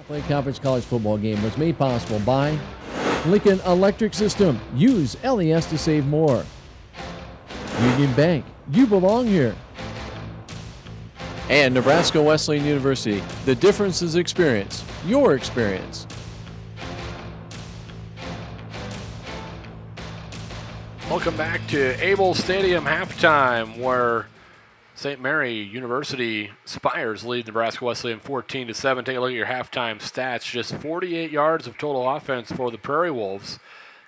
Play Conference College football game was made possible by Lincoln Electric System. Use LES to save more. Union Bank. You belong here. And Nebraska Wesleyan University. The difference is experience. Your experience. Welcome back to Able Stadium halftime, where St. Mary University Spires lead Nebraska Wesleyan 14-7. Take a look at your halftime stats. Just 48 yards of total offense for the Prairie Wolves.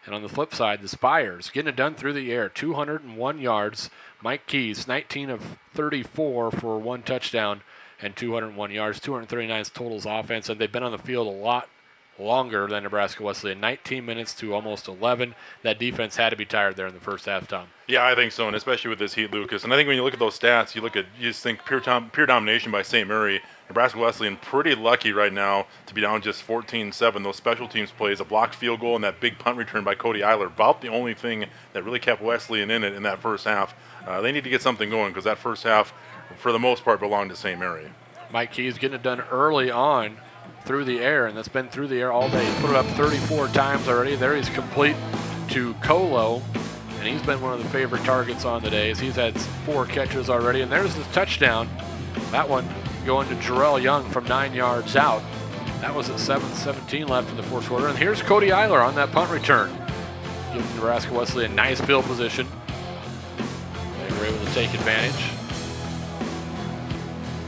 And on the flip side, the Spires getting it done through the air. 201 yards. Mike Keys, 19 of 34 for one touchdown and 201 yards. 239 totals offense, and they've been on the field a lot longer than Nebraska Wesleyan. 19 minutes to almost 11. That defense had to be tired there in the first half, Tom. Yeah, I think so, and especially with this heat, Lucas. And I think when you look at those stats, you just think pure domination by St. Mary. Nebraska Wesleyan pretty lucky right now to be down just 14-7. Those special teams plays, a blocked field goal, and that big punt return by Cody Eiler, about the only thing that really kept Wesleyan in it in that first half. They need to get something going because that first half, for the most part, belonged to St. Mary. Mike Keys getting it done early on through the air, and that's been through the air all day. He's put it up 34 times already. There he's complete to Colo, and he's been one of the favorite targets on the day as he's had 4 catches already. And there's the touchdown. That one going to Jarrell Young from 9 yards out. That was at 7:17 left in the fourth quarter. And here's Cody Eiler on that punt return, giving Nebraska Wesleyan a nice field position. They were able to take advantage.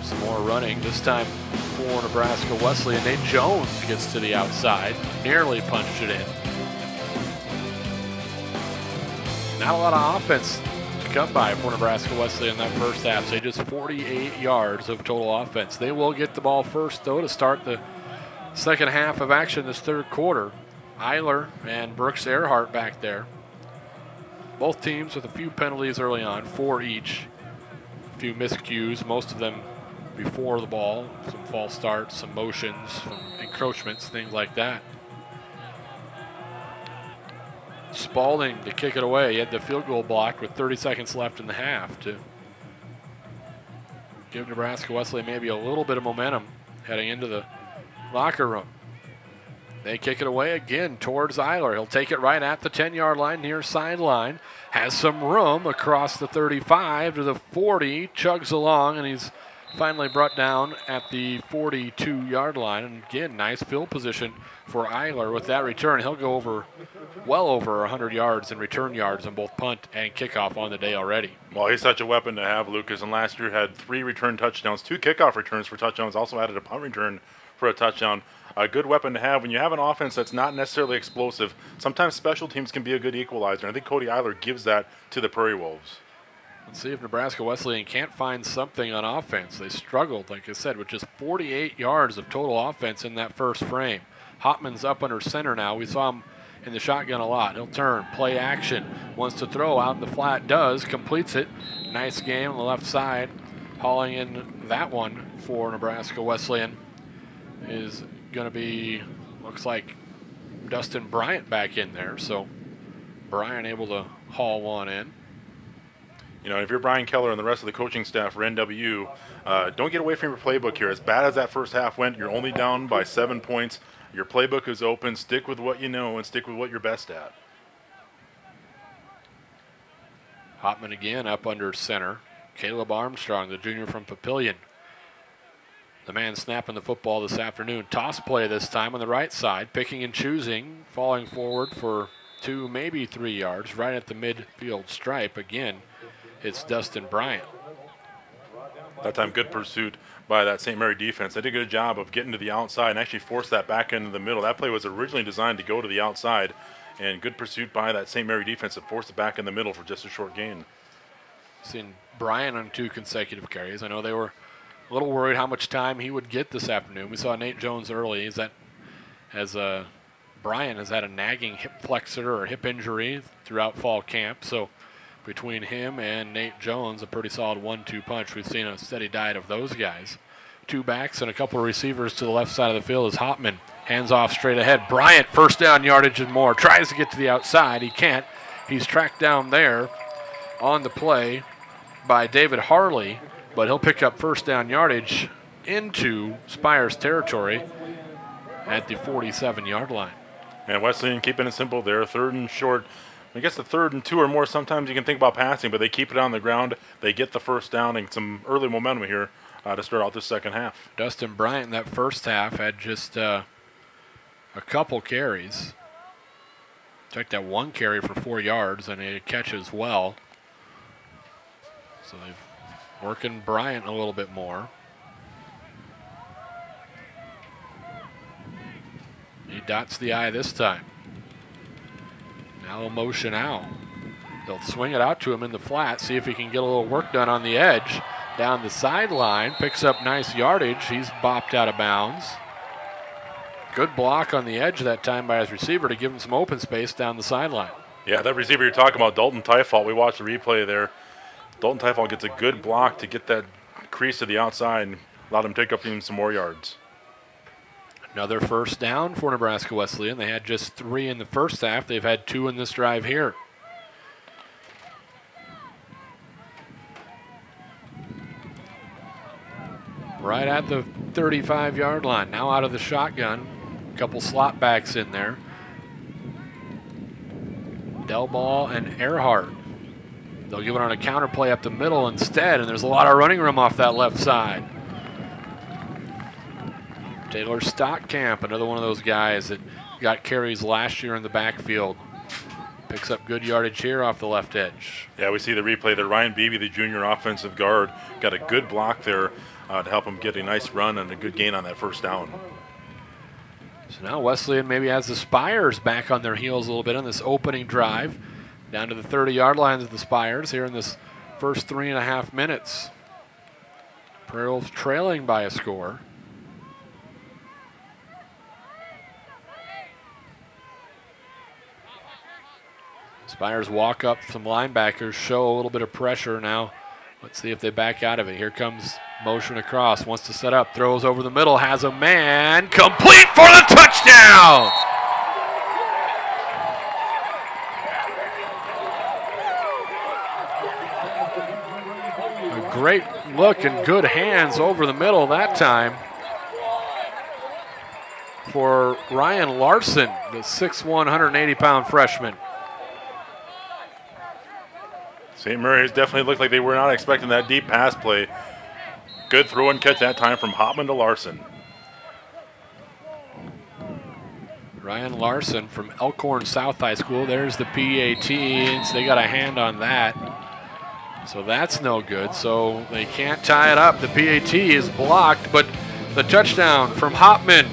Some more running, this time for Nebraska Wesleyan. Nate Jones gets to the outside, nearly punched it in. Not a lot of offense to come by for Nebraska Wesleyan in that first half. So just 48 yards of total offense. They will get the ball first, though, to start the second half of action this third quarter. Eiler and Brooks Earhart back there. Both teams with a few penalties early on, 4 each. A few miscues, most of them before the ball. Some false starts, some motions, some encroachments, things like that. Spalding to kick it away. He had the field goal blocked with 30 seconds left in the half to give Nebraska Wesleyan maybe a little bit of momentum heading into the locker room. They kick it away again towards Eiler. He'll take it right at the 10-yard line, near sideline. Has some room across the 35 to the 40. Chugs along, and he's finally brought down at the 42-yard line. And again, nice field position for Eiler with that return. He'll go well over 100 yards in return yards on both punt and kickoff on the day already. Well, he's such a weapon to have, Lucas. And last year had 3 return touchdowns, 2 kickoff returns for touchdowns, also added a punt return for a touchdown. A good weapon to have when you have an offense that's not necessarily explosive. Sometimes special teams can be a good equalizer. And I think Cody Eiler gives that to the Prairie Wolves. Let's see if Nebraska Wesleyan can't find something on offense. They struggled, like I said, with just 48 yards of total offense in that first frame. Hopman's up under center now. We saw him in the shotgun a lot. He'll turn, play action, wants to throw out in the flat, does, completes it. Nice game on the left side. Hauling in that one for Nebraska Wesleyan is going to be, looks like, Dustin Bryant back in there. So Bryant able to haul one in. You know, if you're Brian Keller and the rest of the coaching staff for NWU, don't get away from your playbook here. As bad as that first half went, you're only down by 7 points. Your playbook is open. Stick with what you know and stick with what you're best at. Hopman again up under center. Caleb Armstrong, the junior from Papillion. The man snapping the football this afternoon. Toss play this time on the right side, picking and choosing, falling forward for 2, maybe 3 yards, right at the midfield stripe. Again, it's Dustin Bryant. That time, good pursuit by that St. Mary defense. They did a good job of getting to the outside and actually forced that back into the middle. That play was originally designed to go to the outside, and good pursuit by that St. Mary defense that forced it back in the middle for just a short gain. Seen Bryant on 2 consecutive carries. I know they were a little worried how much time he would get this afternoon. We saw Nate Jones early. Bryant has had a nagging hip flexor or hip injury throughout fall camp. So between him and Nate Jones, a pretty solid 1-2 punch. We've seen a steady diet of those guys. 2 backs and a couple of receivers to the left side of the field as Hopman hands off straight ahead. Bryant, first down yardage and more. Tries to get to the outside. He can't. He's tracked down there on the play by David Harley, but he'll pick up first down yardage into Spires territory. at the 47-yard line. And Wesleyan keeping it simple there, 3rd and short. I guess the 3rd and 2 or more, sometimes you can think about passing, but they keep it on the ground. They get the first down and some early momentum here to start out this second half. Dustin Bryant in that first half had just a couple carries. Took that 1 carry for 4 yards and a catch as well. So they've working Bryant a little bit more. He dots the I this time. Now a motion out. They'll swing it out to him in the flat, see if he can get a little work done on the edge. Down the sideline, picks up nice yardage. He's bopped out of bounds. Good block on the edge that time by his receiver to give him some open space down the sideline. Yeah, that receiver you're talking about, Dalton Tyfalt, we watched the replay there. Dalton Tyfalt gets a good block to get that crease to the outside and allowed him to take up even some more yards. Another first down for Nebraska Wesleyan. They had just 3 in the first half. They've had 2 in this drive here. Right at the 35-yard line. Now out of the shotgun. A couple slot backs in there. Delball and Earhart. They'll give it on a counter play up the middle instead, and there's a lot of running room off that left side. Taylor Stockcamp, another one of those guys that got carries last year in the backfield. Picks up good yardage here off the left edge. Yeah, we see the replay there. Ryan Beebe, the junior offensive guard, got a good block there to help him get a nice run and a good gain on that first down. So now Wesleyan maybe has the Spires back on their heels a little bit on this opening drive. Down to the 30-yard lines of the Spires here in this first 3.5 minutes. Prairie Wolves trailing by a score. Spires walk up some linebackers, show a little bit of pressure now. Let's see if they back out of it. Here comes motion across, wants to set up, throws over the middle, has a man, complete for the touchdown! A great look and good hands over the middle that time for Ryan Larson, the 6'1", 180-pound freshman. St. Mary's definitely looked like they were not expecting that deep pass play. Good throw and catch that time from Hopman to Larson. Ryan Larson from Elkhorn South High School. There's the PAT, and so they got a hand on that. So that's no good. So they can't tie it up. The PAT is blocked, but the touchdown from Hopman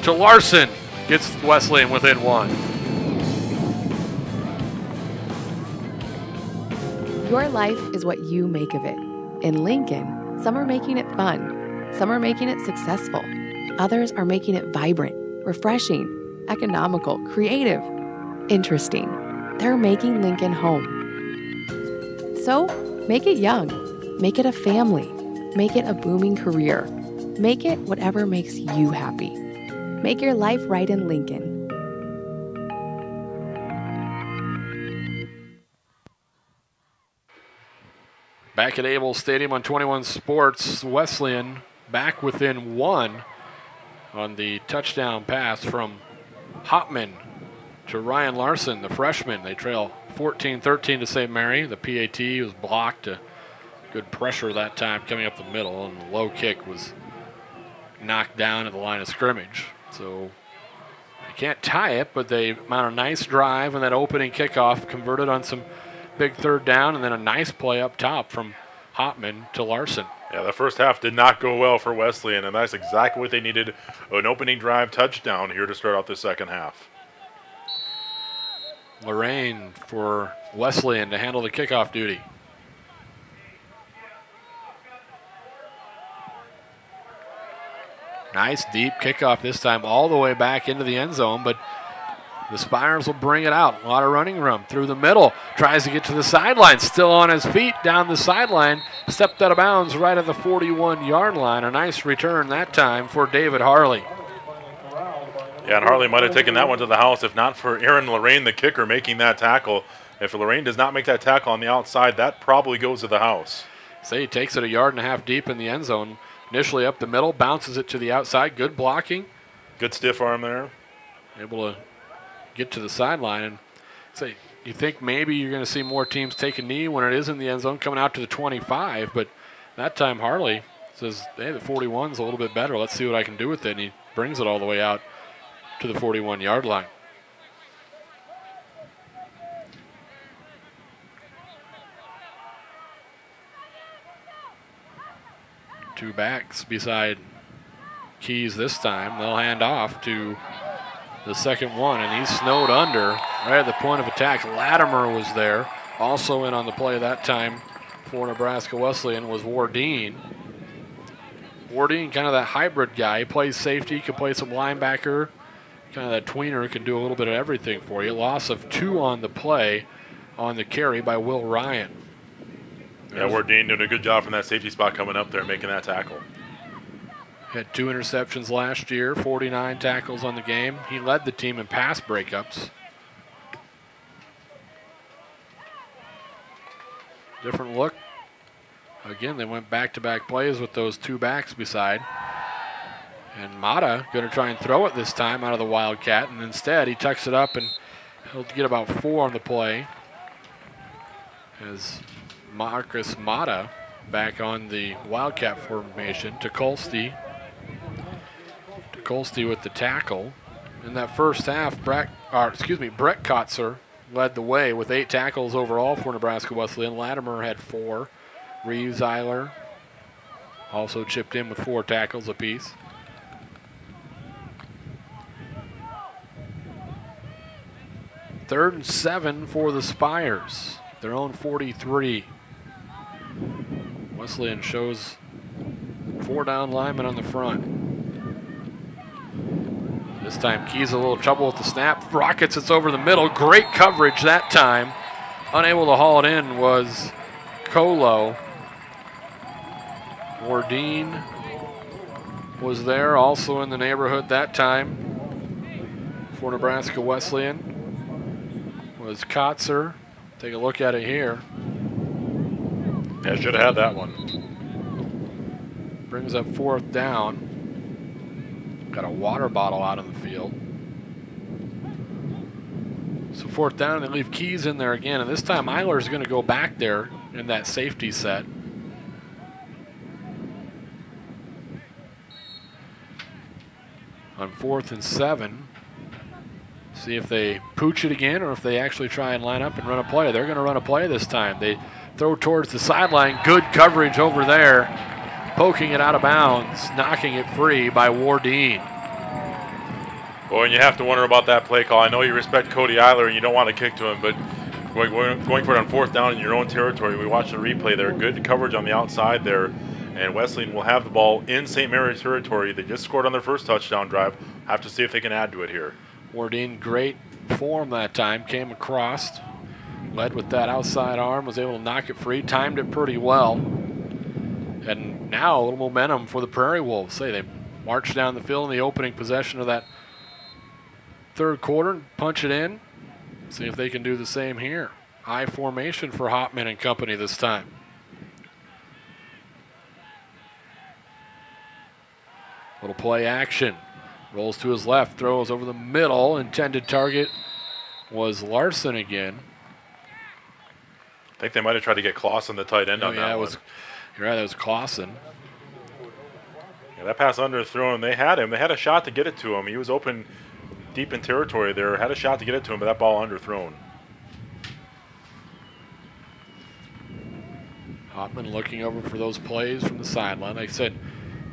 to Larson gets Wesleyan within 1. Your life is what you make of it. In Lincoln, some are making it fun. Some are making it successful. Others are making it vibrant, refreshing, economical, creative, interesting. They're making Lincoln home. So, make it young. Make it a family. Make it a booming career. Make it whatever makes you happy. Make your life right in Lincoln. Back at Able Stadium on 21 Sports, Wesleyan back within 1 on the touchdown pass from Hopman to Ryan Larson, the freshman. They trail 14-13 to St. Mary. The PAT was blocked. Good pressure that time coming up the middle, and the low kick was knocked down at the line of scrimmage. So they can't tie it, but they mount a nice drive, and that opening kickoff converted on some big third down, and then a nice play up top from Hopman to Larson. Yeah, the first half did not go well for Wesleyan, and that's exactly what they needed, an opening drive touchdown here to start out the second half. Lorraine for Wesleyan to handle the kickoff duty. Nice deep kickoff this time all the way back into the end zone, but the Spires will bring it out. A lot of running room through the middle. Tries to get to the sideline. Still on his feet down the sideline. Stepped out of bounds right at the 41-yard line. A nice return that time for David Harley. Yeah, and Harley might have taken that one to the house if not for Aaron Lorraine, the kicker, making that tackle. If Lorraine does not make that tackle on the outside, that probably goes to the house. So he takes it 1.5 yards deep in the end zone. Initially up the middle, bounces it to the outside. Good blocking Good stiff arm there. Able to get to the sideline and say, you think maybe you're going to see more teams take a knee when it is in the end zone coming out to the 25, but that time Harley says, hey, the 41's a little bit better. Let's see what I can do with it. And he brings it all the way out to the 41-yard line. Two backs beside Keys this time. They'll hand off to the second one, and he's snowed under right at the point of attack. Latimer was there. Also in on the play that time for Nebraska Wesleyan was Wardeen. Wardeen, kind of that hybrid guy. He plays safety, can play some linebacker. Kind of that tweener, can do a little bit of everything for you. Loss of 2 on the play on the carry by Will Ryan. Yeah, Wardeen doing a good job from that safety spot coming up there, making that tackle. Had 2 interceptions last year, 49 tackles on the game. He led the team in pass breakups. Different look. Again, they went back-to-back plays with those 2 backs beside. And Mata going to try and throw it this time out of the Wildcat, and instead he tucks it up and he'll get about 4 on the play. As Marcus Mata back on the Wildcat formation. Tukolsky with the tackle. In that first half, Brett Kotzer led the way with 8 tackles overall for Nebraska Wesleyan. Latimer had 4. Reeves Eiler also chipped in with 4 tackles apiece. Third and 7 for the Spires. Their own 43. Wesleyan shows 4 down linemen on the front. This time Keys a little trouble with the snap. Rockets it's over the middle. Great coverage that time. Unable to haul it in was Colo. Wardeen was there, also in the neighborhood that time for Nebraska Wesleyan. Was Kotzer. Take a look at it here. Yeah, should have had that one. Brings up 4th down. Got a water bottle out on the field. So 4th down, they leave Keys in there again, and this time Eiler's going to go back there in that safety set. On 4th and 7. See if they pooch it again or if they actually try and line up and run a play. They're going to run a play this time. They throw towards the sideline. Good coverage over there. Poking it out of bounds, knocking it free by Wardeen. Boy, and you have to wonder about that play call. I know you respect Cody Eiler and you don't want to kick to him, but going for it on 4th down in your own territory, we watched the replay there. Good coverage on the outside there, and Wesleyan will have the ball in St. Mary's territory. They just scored on their first touchdown drive. Have to see if they can add to it here. Wardeen, great form that time, came across, led with that outside arm, was able to knock it free, timed it pretty well. And now a little momentum for the Prairie Wolves. Say they march down the field in the opening possession of that 3rd quarter and punch it in. See if they can do the same here. High formation for Hopman and company this time. Little play action. Rolls to his left, throws over the middle. Intended target was Larson again. I think they might have tried to get Clausen, the tight end, on that one. You're right, that was Clausen. Yeah, that pass underthrown. They had him. They had a shot to get it to him. He was open deep in territory there. Had a shot to get it to him, but that ball underthrown. Hopman looking over for those plays from the sideline. Like I said,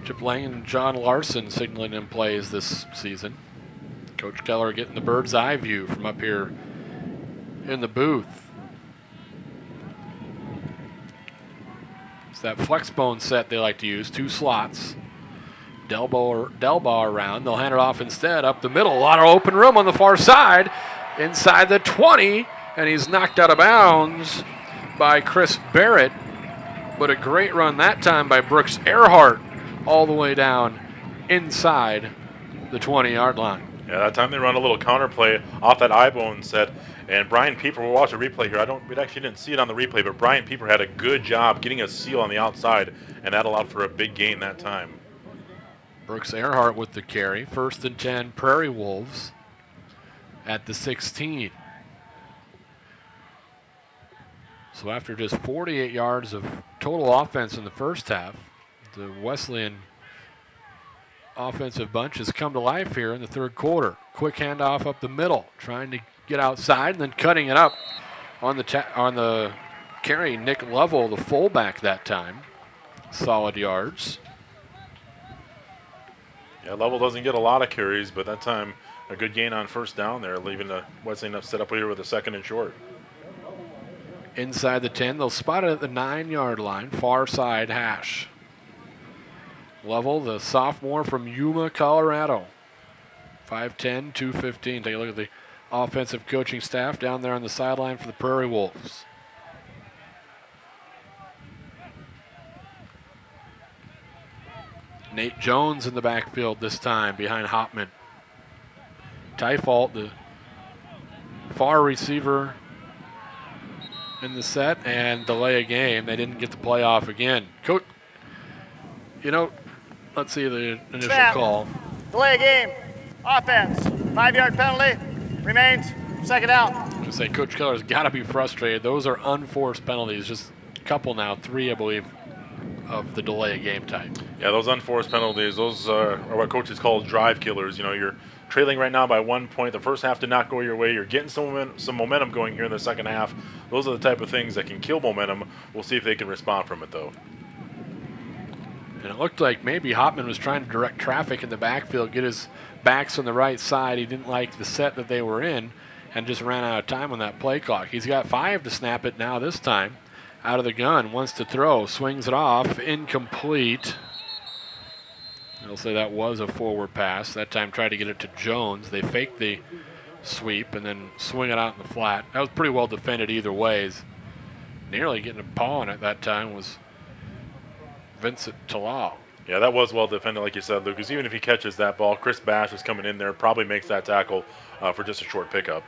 Chip Lang and John Larson signaling in plays this season. Coach Keller getting the bird's eye view from up here in the booth. It's that flexbone set they like to use, 2 slots. Delbaugh around. They'll hand it off instead up the middle. A lot of open room on the far side. Inside the 20, and he's knocked out of bounds by Chris Barrett. But a great run that time by Brooks Earhart all the way down inside the 20-yard line. Yeah, that time they run a little counter play off that eye-bone set. And Brian Pieper, we'll watch a replay here. We actually didn't see it on the replay, but Brian Pieper had a good job getting a seal on the outside, and that allowed for a big gain that time. Brooks Earhart with the carry. 1st and 10, Prairie Wolves at the 16. So after just 48 yards of total offense in the first half, the Wesleyan offensive bunch has come to life here in the third quarter. Quick handoff up the middle, trying to get outside and then cutting it up on the carry. Nick Lovell, the fullback that time. Solid yards. Yeah, Lovell doesn't get a lot of carries, but that time a good gain on 1st down there, leaving the Wesleyan set up here with a 2nd and short. Inside the 10, they'll spot it at the 9-yard line, far side hash. Lovell, the sophomore from Yuma, Colorado. 5'10", 215. Take a look at the offensive coaching staff down there on the sideline for the Prairie Wolves. Nate Jones in the backfield this time behind Hopman. Tyfault, the far receiver in the set, and delay a game. They didn't get the playoff again. Coach, let's see the initial call. Delay a game. Offense. 5-yard penalty. Remains 2nd out. I'm going to say Coach Keller's got to be frustrated. Those are unforced penalties. Just a couple now, 3, I believe, of the delay of game type. Yeah, those unforced penalties, those are what coaches call drive killers. You're trailing right now by 1 point. The first half did not go your way. You're getting some momentum going here in the second half. Those are the type of things that can kill momentum. We'll see if they can respond from it, though. And it looked like maybe Hopman was trying to direct traffic in the backfield, get his backs on the right side. He didn't like the set that they were in and just ran out of time on that play clock. He's got 5 to snap it now this time. Out of the gun, wants to throw, swings it off, incomplete. They'll say that was a forward pass. That time tried to get it to Jones. They faked the sweep and then swing it out in the flat. That was pretty well defended either ways. Nearly getting a paw on it that time was Vincent Talau. Yeah, that was well defended, like you said, Lucas. Even if he catches that ball, Chris Bash is coming in there, probably makes that tackle for just a short pickup.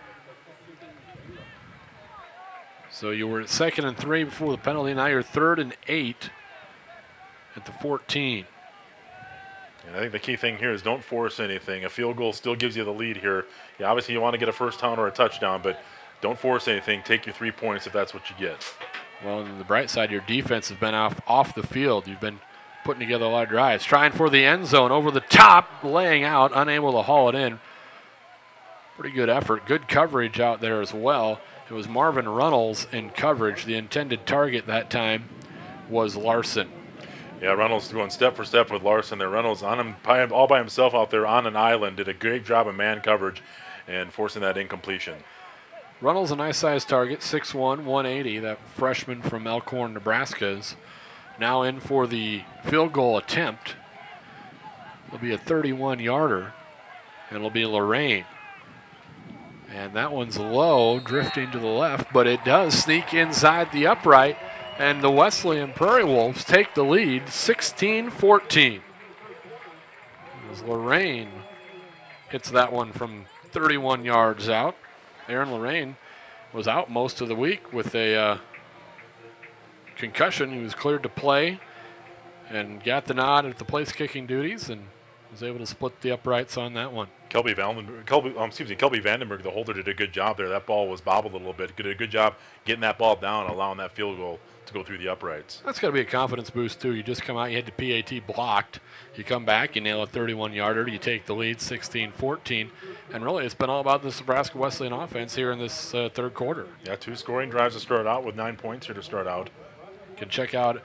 So you were at 2nd and 3 before the penalty. Now you're 3rd and 8 at the 14. And I think the key thing here is don't force anything. A field goal still gives you the lead here. Yeah, obviously you want to get a first down or a touchdown, but don't force anything. Take your 3 points if that's what you get. Well, on the bright side, your defense has been off the field. You've been putting together a lot of drives. Trying for the end zone over the top, laying out, unable to haul it in. Pretty good effort. Good coverage out there as well. It was Marvin Runnels in coverage. The intended target that time was Larson. Yeah, Runnels going step for step with Larson there. Runnels on him all by himself out there on an island. Did a great job of man coverage and forcing that incompletion. Runnels a nice sized target, 6'1", 180. That freshman from Elkhorn, Nebraska is now in for the field goal attempt. It'll be a 31-yarder, and it'll be Lorraine. And that one's low, drifting to the left, but it does sneak inside the upright, and the Wesleyan Prairie Wolves take the lead, 16-14. As Lorraine hits that one from 31 yards out. Aaron Lorraine was out most of the week with a concussion. He was cleared to play and got the nod at the place kicking duties and was able to split the uprights on that one. Kelby Vandenberg, the holder, did a good job there. That ball was bobbled a little bit. Did a good job getting that ball down, allowing that field goal to go through the uprights. That's got to be a confidence boost, too. You just come out, you had the PAT blocked. You come back, you nail a 31-yarder, you take the lead 16-14. And really, it's been all about this Nebraska Wesleyan offense here in this third quarter. Yeah, 2 scoring drives to start out with 9 points here to start out. You can check out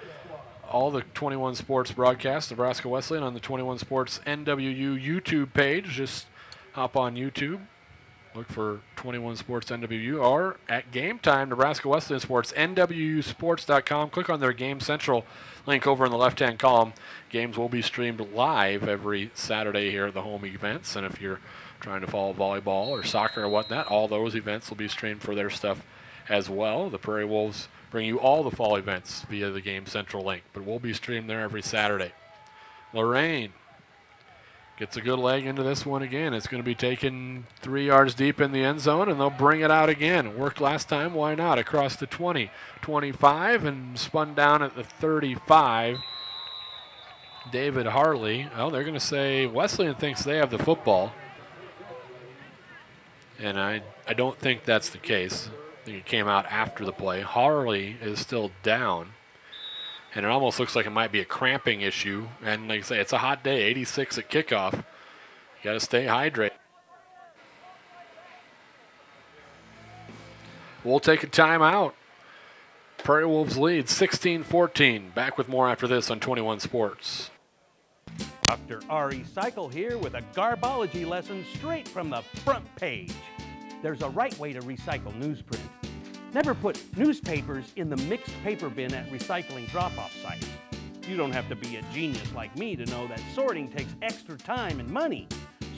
all the 21 Sports broadcasts, Nebraska Wesleyan, on the 21 Sports NWU YouTube page. Just hop on YouTube, look for 21 Sports NWU, or at Game Time, Nebraska Wesleyan Sports, NWUsports.com. Click on their Game Central link over in the left-hand column. Games will be streamed live every Saturday here at the home events, and if you're trying to follow volleyball or soccer or whatnot, all those events will be streamed for their stuff as well. The Prairie Wolves bring you all the fall events via the Game Central link, but we'll be streamed there every Saturday. Lorraine gets a good leg into this one again. It's going to be taken 3 yards deep in the end zone, and they'll bring it out again. Worked last time, why not? Across the 20, 25, and spun down at the 35. David Harley. Oh, they're going to say Wesleyan thinks they have the football. And I don't think that's the case. I think it came out after the play. Harley is still down. And it almost looks like it might be a cramping issue. And like I say, it's a hot day, 86 at kickoff. You got to stay hydrated. We'll take a timeout. Prairie Wolves lead 16-14. Back with more after this on 21 Sports. Dr. R.E. Cycle here with a garbology lesson straight from the front page. There's a right way to recycle newsprint. Never put newspapers in the mixed paper bin at recycling drop-off sites. You don't have to be a genius like me to know that sorting takes extra time and money.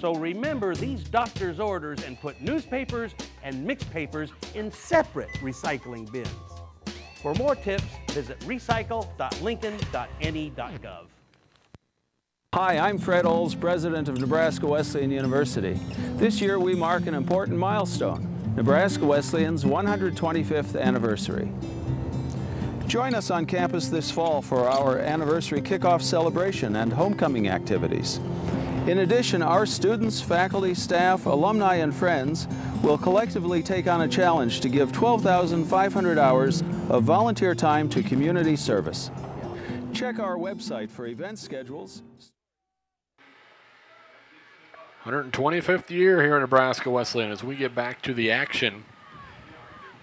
So remember these doctor's orders and put newspapers and mixed papers in separate recycling bins. For more tips, visit recycle.lincoln.ne.gov. Hi, I'm Fred Olds, president of Nebraska Wesleyan University. This year we mark an important milestone, Nebraska Wesleyan's 125th anniversary. Join us on campus this fall for our anniversary kickoff celebration and homecoming activities. In addition, our students, faculty, staff, alumni, and friends will collectively take on a challenge to give 12,500 hours of volunteer time to community service. Check our website for event schedules. 125th year here in Nebraska Wesleyan. As we get back to the action,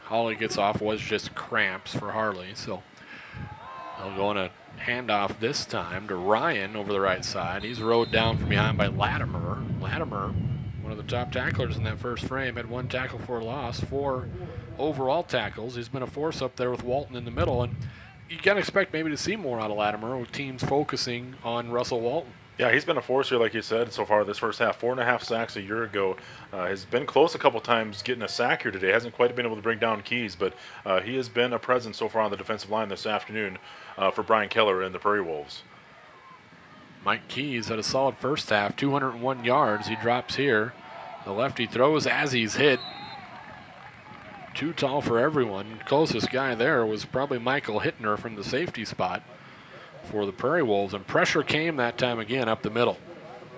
Holly gets off, was just cramps for Harley, so they'll go on a handoff this time to Ryan over the right side. He's rode down from behind by Latimer. Latimer, one of the top tacklers in that first frame, had 1 tackle for a loss, 4 overall tackles. He's been a force up there with Walton in the middle, and you got to expect maybe to see more out of Latimer with teams focusing on Russell Walton. Yeah, he's been a force here, like you said, so far this first half. 4.5 sacks a year ago. Has been close a couple times getting a sack here today. Hasn't quite been able to bring down Keys, but he has been a presence so far on the defensive line this afternoon for Brian Keller and the Prairie Wolves. Mike Keys had a solid first half, 201 yards. He drops here. The lefty throws as he's hit. Too tall for everyone. Closest guy there was probably Michael Hittner from the safety spot for the Prairie Wolves, and pressure came that time again up the middle.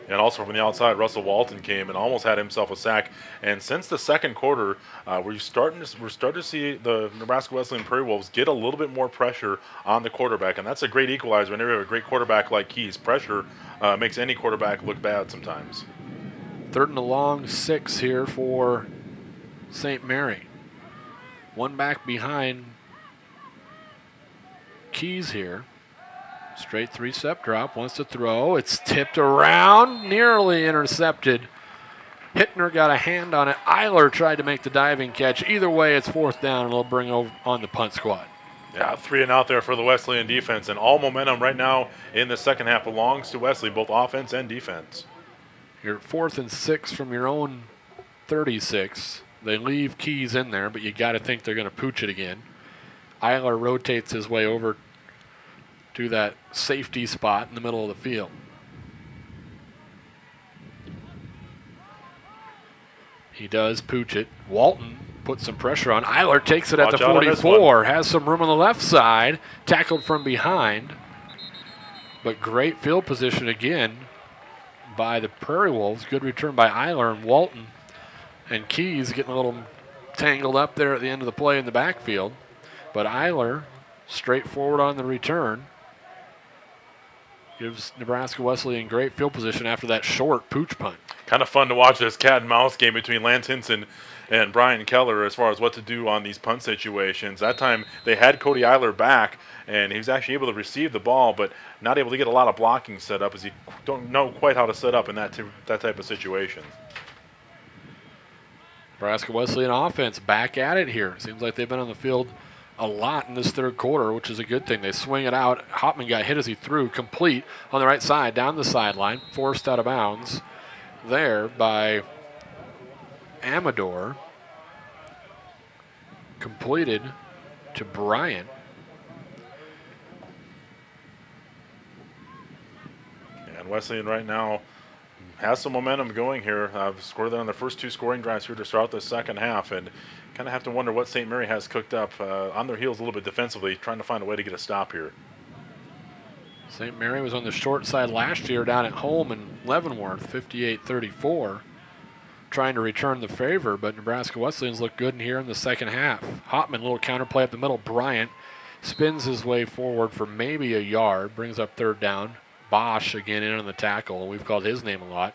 And also from the outside, Russell Walton came and almost had himself a sack. And since the second quarter, we're starting to see the Nebraska Wesleyan Prairie Wolves get a little bit more pressure on the quarterback, and that's a great equalizer. Whenever you have a great quarterback like Keys, pressure makes any quarterback look bad sometimes. 3rd and a long, 6 here for St. Mary. 1 back behind Keys here. Straight 3-step drop, wants to throw. It's tipped around, nearly intercepted. Hittner got a hand on it. Eiler tried to make the diving catch. Either way, it's 4th down, and it'll bring over on the punt squad. Yeah, 3 and out there for the Wesleyan defense, and all momentum right now in the second half belongs to Wesley, both offense and defense. You're 4th and 6 from your own 36. They leave Keys in there, but you got to think they're going to pooch it again. Eiler rotates his way over to that safety spot in the middle of the field. He does pooch it. Walton puts some pressure on. Eiler takes it at the 44. Has some room on the left side. Tackled from behind. But great field position again by the Prairie Wolves. Good return by Eiler, and Walton and Keys getting a little tangled up there at the end of the play in the backfield. But Eiler straightforward on the return. Gives Nebraska Wesleyan great field position after that short pooch punt. Kind of fun to watch this cat and mouse game between Lance Hinson and Brian Keller as far as what to do on these punt situations. That time they had Cody Eiler back, and he was actually able to receive the ball, but not able to get a lot of blocking set up as he don't know quite how to set up in that type of situation. Nebraska Wesleyan offense back at it here. Seems like they've been on the field a lot in this 3rd quarter, which is a good thing. They swing it out. Hopman got hit as he threw, complete on the right side, down the sideline, forced out of bounds there by Amador. Completed to Bryant. And Wesleyan right now has some momentum going here. Scored on the first 2 scoring drives here to start the second half, and kind of have to wonder what St. Mary has cooked up on their heels a little bit defensively, trying to find a way to get a stop here. St. Mary was on the short side last year down at home in Leavenworth, 58-34, trying to return the favor, but Nebraska Wesleyans look good in here in the second half. Hopman, little counterplay up the middle. Bryant spins his way forward for maybe a yard, brings up third down. Bosch again in on the tackle. We've called his name a lot.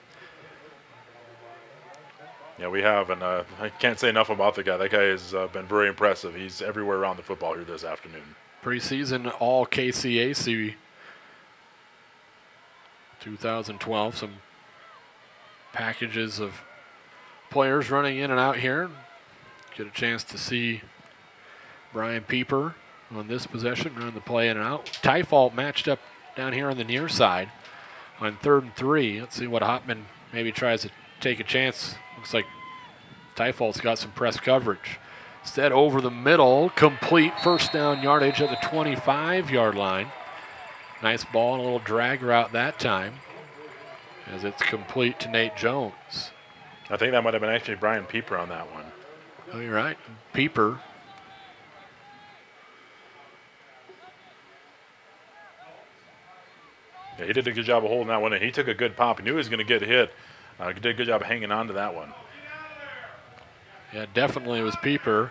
Yeah, we have, and I can't say enough about the guy. That guy has been very impressive. He's everywhere around the football here this afternoon. Preseason all KCAC 2012. Some packages of players running in and out here. Get a chance to see Brian Pieper on this possession, run the play in and out. Tyfault matched up down here on the near side on 3rd and 3. Let's see what Hopman maybe tries to take a chance. Looks like Tyfault's got some press coverage. Instead, over the middle, complete first down yardage at the 25-yard line. Nice ball and a little drag route that time as it's complete to Nate Jones. I think that might have been actually Brian Pieper on that one. Oh, you're right. Pieper. Yeah, he did a good job of holding that one in. He took a good pop. He knew he was going to get hit. He did a good job of hanging on to that one. Yeah, definitely it was Pieper.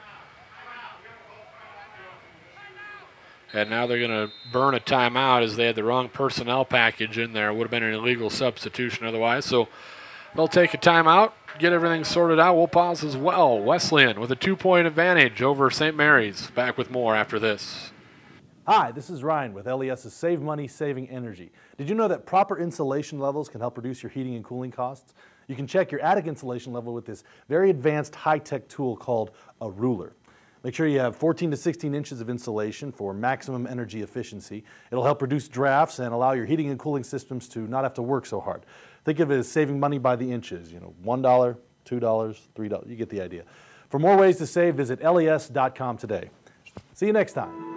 And now they're going to burn a timeout as they had the wrong personnel package in there. It would have been an illegal substitution otherwise. So they'll take a timeout, get everything sorted out. We'll pause as well. Wesleyan with a 2-point advantage over St. Mary's. Back with more after this. Hi, this is Ryan with LES's Save Money, Saving Energy. Did you know that proper insulation levels can help reduce your heating and cooling costs? You can check your attic insulation level with this very advanced high-tech tool called a ruler. Make sure you have 14 to 16 inches of insulation for maximum energy efficiency. It'll help reduce drafts and allow your heating and cooling systems to not have to work so hard. Think of it as saving money by the inches, $1, $2, $3, you get the idea. For more ways to save, visit les.com today. See you next time.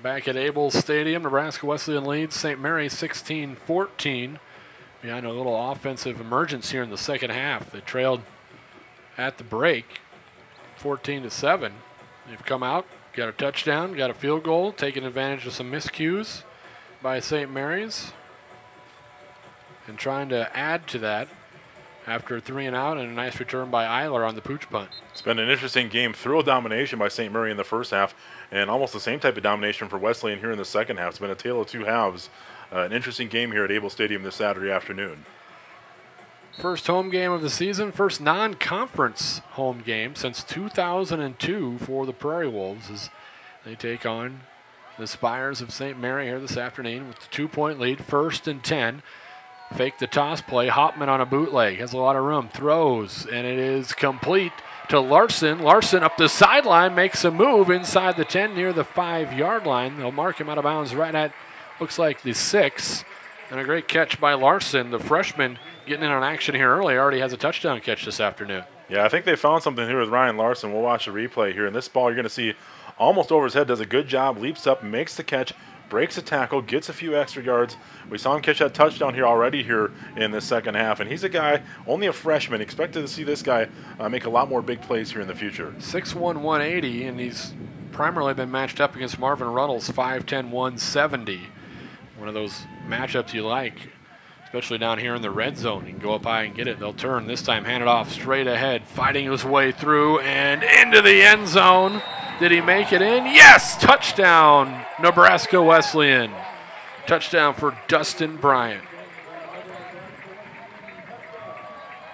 Back at Able Stadium, Nebraska Wesleyan leads St. Mary 16-14. Behind a little offensive emergence here in the second half. They trailed at the break, 14-7. They've come out, got a touchdown, got a field goal, taking advantage of some miscues by St. Mary's, and trying to add to that after a 3 and out and a nice return by Eiler on the pooch punt. It's been an interesting game. Thrill domination by St. Mary in the first half, and almost the same type of domination for Wesleyan here in the second half. It's been a tale of two halves. An interesting game here at Able Stadium this Saturday afternoon. First home game of the season, first non-conference home game since 2002 for the Prairie Wolves as they take on the Spires of St. Mary here this afternoon with the 2-point lead, 1st and 10. Fake the toss play. Hopman on a bootleg. Has a lot of room. Throws, and it is complete to Larson. Larson up the sideline, makes a move inside the 10 near the 5-yard line. They'll mark him out of bounds right at, looks like, the 6. And a great catch by Larson. The freshman getting in on action here early. Already has a touchdown catch this afternoon. Yeah, I think they found something here with Ryan Larson. We'll watch the replay here. And this ball you're going to see almost over his head. Does a good job. Leaps up, makes the catch. Breaks a tackle, gets a few extra yards. We saw him catch that touchdown here already here in the second half. And he's a guy, only a freshman. Expected to see this guy make a lot more big plays here in the future. 6'1", 180, and he's primarily been matched up against Marvin Ruddles, 5'10", 170. One of those matchups you like, especially down here in the red zone. You can go up high and get it. They'll turn, this time hand it off straight ahead, fighting his way through and into the end zone. Did he make it in? Yes! Touchdown, Nebraska Wesleyan. Touchdown for Dustin Bryant.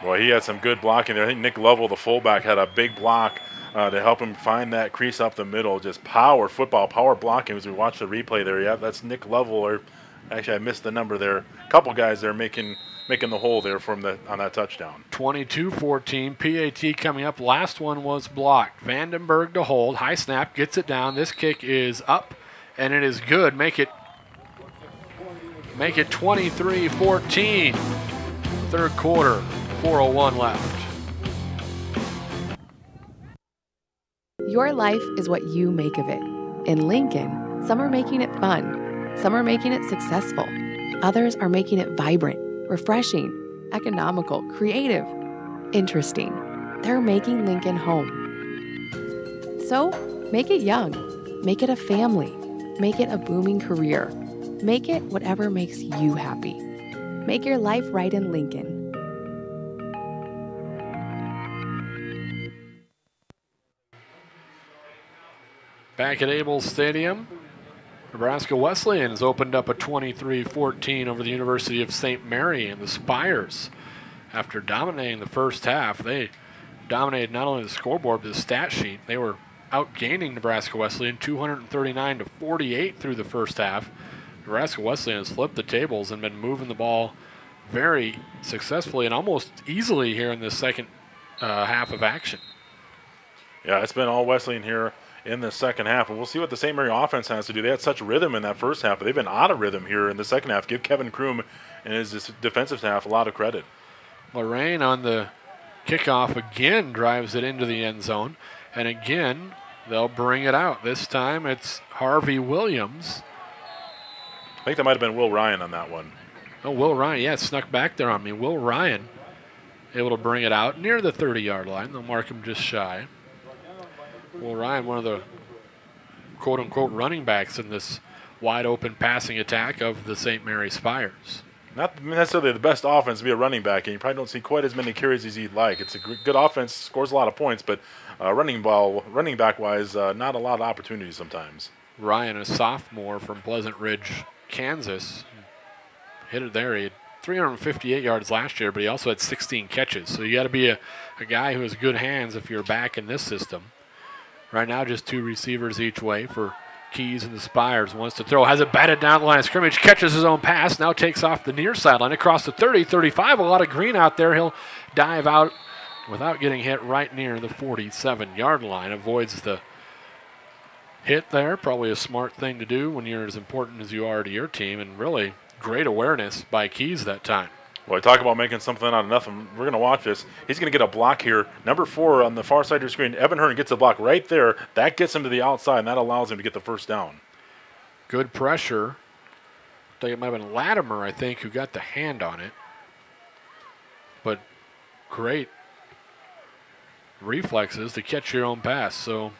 Boy, he had some good blocking there. I think Nick Lovell, the fullback, had a big block to help him find that crease up the middle. Just power football, power blocking as we watch the replay there. Yeah, that's Nick Lovell. Or actually, I missed the number there. A couple guys there making the hole there on that touchdown. 22-14, PAT coming up. Last one was blocked. Vandenberg to hold. High snap, gets it down. This kick is up, and it is good. Make it 23-14. Third quarter, 4:01 left. Your life is what you make of it. In Lincoln, some are making it fun. Some are making it successful. Others are making it vibrant, refreshing, economical, creative, interesting. they're making Lincoln home. So make it young, make it a family, make it a booming career, make it whatever makes you happy. Make your life right in Lincoln. Back at Able Stadium, Nebraska Wesleyan has opened up a 23-14 over the University of St. Mary, and the Spires, after dominating the first half, they dominated not only the scoreboard but the stat sheet. They were outgaining Nebraska Wesleyan 239-48 through the first half. Nebraska Wesleyan has flipped the tables and been moving the ball very successfully and almost easily here in the second half of action. Yeah, it's been all Wesleyan here in the second half, and we'll see what the St. Mary offense has to do. They had such rhythm in that first half, but they've been out of rhythm here in the second half. Give Kevin Kroom and his defensive staff a lot of credit. Lorraine on the kickoff again drives it into the end zone, and again they'll bring it out. This time it's Harvey Williams. I think that might have been Will Ryan on that one. Oh, Will Ryan, yeah, it snuck back there on me. Will Ryan able to bring it out near the 30-yard line. They'll mark him just shy. Will Ryan, one of the quote-unquote running backs in this wide-open passing attack of the St. Mary Spires. Not necessarily the best offense to be a running back, and you probably don't see quite as many carries as you'd like. It's a good offense, scores a lot of points, but running back-wise, not a lot of opportunities sometimes. Ryan, a sophomore from Pleasant Ridge, Kansas, hit it there. He had 358 yards last year, but he also had 16 catches. So you got to be a guy who has good hands if you're back in this system. Right now, just two receivers each way for Keys and the Spires. Wants to throw, has it batted down the line of scrimmage, catches his own pass, now takes off the near sideline across the 30, 35. A lot of green out there. He'll dive out without getting hit right near the 47-yard line. Avoids the hit there. Probably a smart thing to do when you're as important as you are to your team, and really great awareness by Keys that time. Well, I talk about making something out of nothing. We're going to watch this. He's going to get a block here. Number 4 on the far side of your screen. Evan Hearn gets a block right there. That gets him to the outside, and that allows him to get the first down. Good pressure. I think it might have been Latimer, I think, who got the hand on it. But great reflexes to catch your own pass. So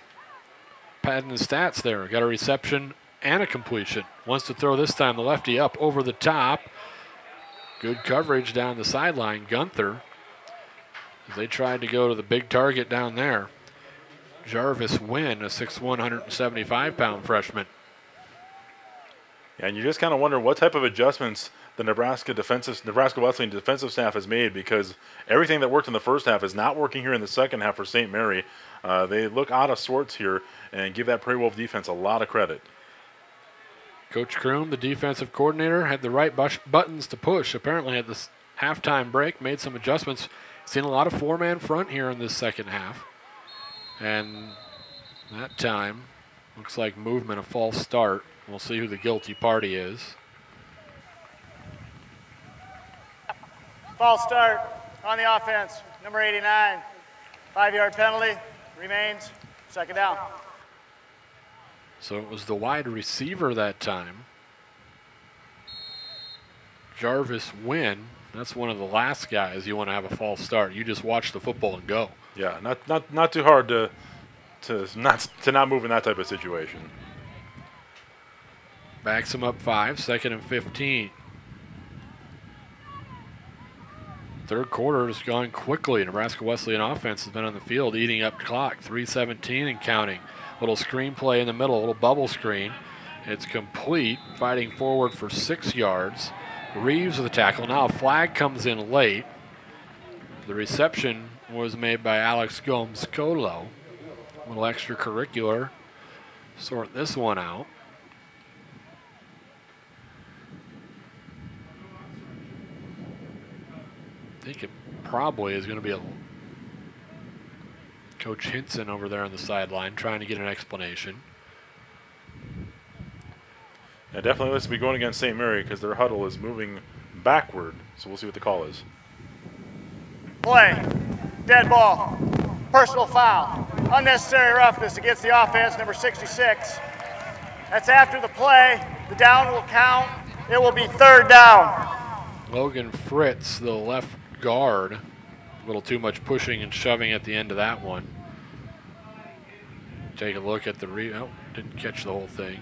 padding the stats there. Got a reception and a completion. Wants to throw this time the lefty up over the top. Good coverage down the sideline. Gunther, as they tried to go to the big target down there. Jarvis Wynn, a 6'1", 175-pound freshman. Yeah, and you just kind of wonder what type of adjustments the Nebraska Wesleyan defensive staff has made, because everything that worked in the first half is not working here in the second half for St. Mary. They look out of sorts here, and give that Prairie Wolf defense a lot of credit. Coach Kroom, the defensive coordinator, had the right buttons to push. Apparently at this halftime break, made some adjustments. Seen a lot of four-man front here in this second half. And that time, looks like movement, a false start. We'll see who the guilty party is. False start on the offense, number 89. 5-yard penalty, remains, second down. So it was the wide receiver that time. Jarvis Wynn, that's one of the last guys you want to have a false start. You just watch the football and go. Yeah, not too hard to not move in that type of situation. Backs him up 5, 2nd and 15. Third quarter has gone quickly. Nebraska Wesleyan offense has been on the field eating up the clock. 3:17 and counting. Little screen play in the middle, a little bubble screen. It's complete, fighting forward for 6 yards. Reeves with the tackle. Now a flag comes in late. The reception was made by Alex Gomes-Colo. A little extracurricular. Sort this one out. I think it probably is going to be a Coach Hinson over there on the sideline trying to get an explanation. Yeah, definitely let's be going against St. Mary because their huddle is moving backward. So we'll see what the call is. Play, dead ball, personal foul, unnecessary roughness against the offense, number 66. That's after the play. The down will count. It will be third down. Logan Fritz, the left guard, A little too much pushing and shoving at the end of that one. Take a look at the oh, didn't catch the whole thing.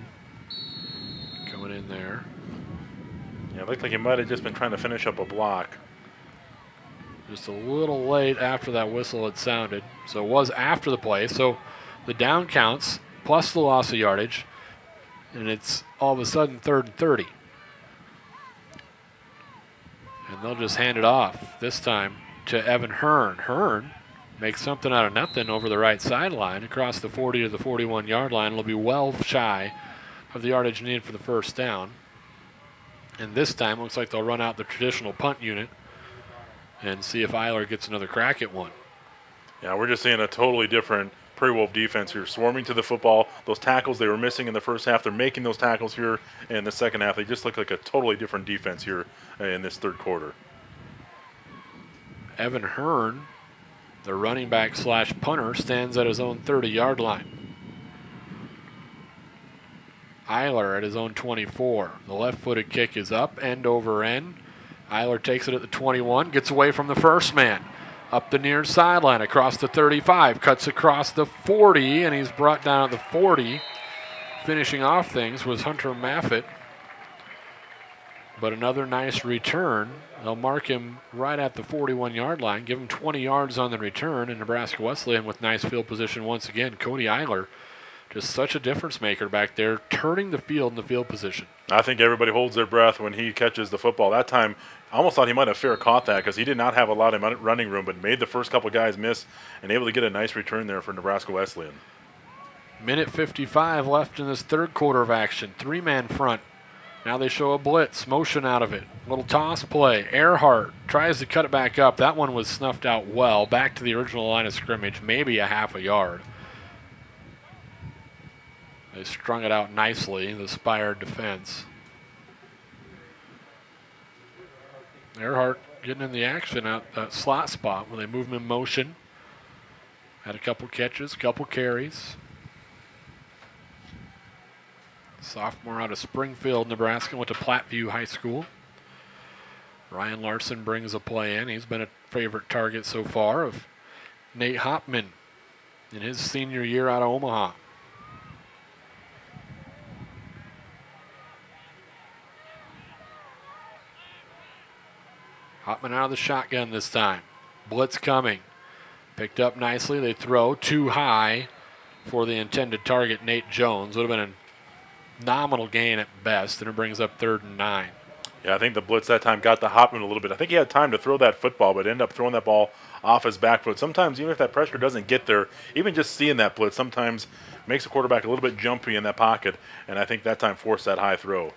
Coming in there. Yeah, it looked like he might have just been trying to finish up a block. Just a little late after that whistle had sounded. So it was after the play. So the down counts plus the loss of yardage. And it's all of a sudden 3rd and 30. And they'll just hand it off this time to Evan Hearn. Hearn makes something out of nothing over the right sideline across the 40 to the 41-yard line. It'll be well shy of the yardage needed for the first down. And this time looks like they'll run out the traditional punt unit and see if Eiler gets another crack at one. Yeah, we're just seeing a totally different Prairie Wolf defense here, swarming to the football. Those tackles they were missing in the first half, they're making those tackles here in the second half. They just look like a totally different defense here in this third quarter. Evan Hearn, the running back / punter, stands at his own 30-yard line. Eiler at his own 24. The left-footed kick is up, end over end. Eiler takes it at the 21, gets away from the first man. Up the near sideline, across the 35, cuts across the 40, and he's brought down at the 40. Finishing off things was Hunter Maffitt. But another nice return. They'll mark him right at the 41-yard line, give him 20 yards on the return, and Nebraska Wesleyan with nice field position once again. Cody Eiler, just such a difference maker back there, turning the field in the field position. I think everybody holds their breath when he catches the football. That time, I almost thought he might have fair caught that because he did not have a lot of running room, but made the first couple guys miss and able to get a nice return there for Nebraska Wesleyan. Minute 55 left in this third quarter of action. 3-man front. Now they show a blitz, motion out of it. Little toss play. Earhart tries to cut it back up. That one was snuffed out well. Back to the original line of scrimmage, maybe a half a yard. They strung it out nicely, the Spire defense. Earhart getting in the action out that slot spot when they move him in motion. Had a couple catches, couple carries. Sophomore out of Springfield, Nebraska, went to Platteview High School. Ryan Larson brings a play in. He's been a favorite target so far of Nate Hopman in his senior year out of Omaha. Hopman out of the shotgun this time. Blitz coming. Picked up nicely. They throw too high for the intended target, Nate Jones. Would have been a nominal gain at best, and it brings up 3rd and 9. Yeah, I think the blitz that time got the Hopman a little bit. I think he had time to throw that football, but ended up throwing that ball off his back foot. Sometimes, even if that pressure doesn't get there, even just seeing that blitz sometimes makes the quarterback a little bit jumpy in that pocket, and I think that time forced that high throw.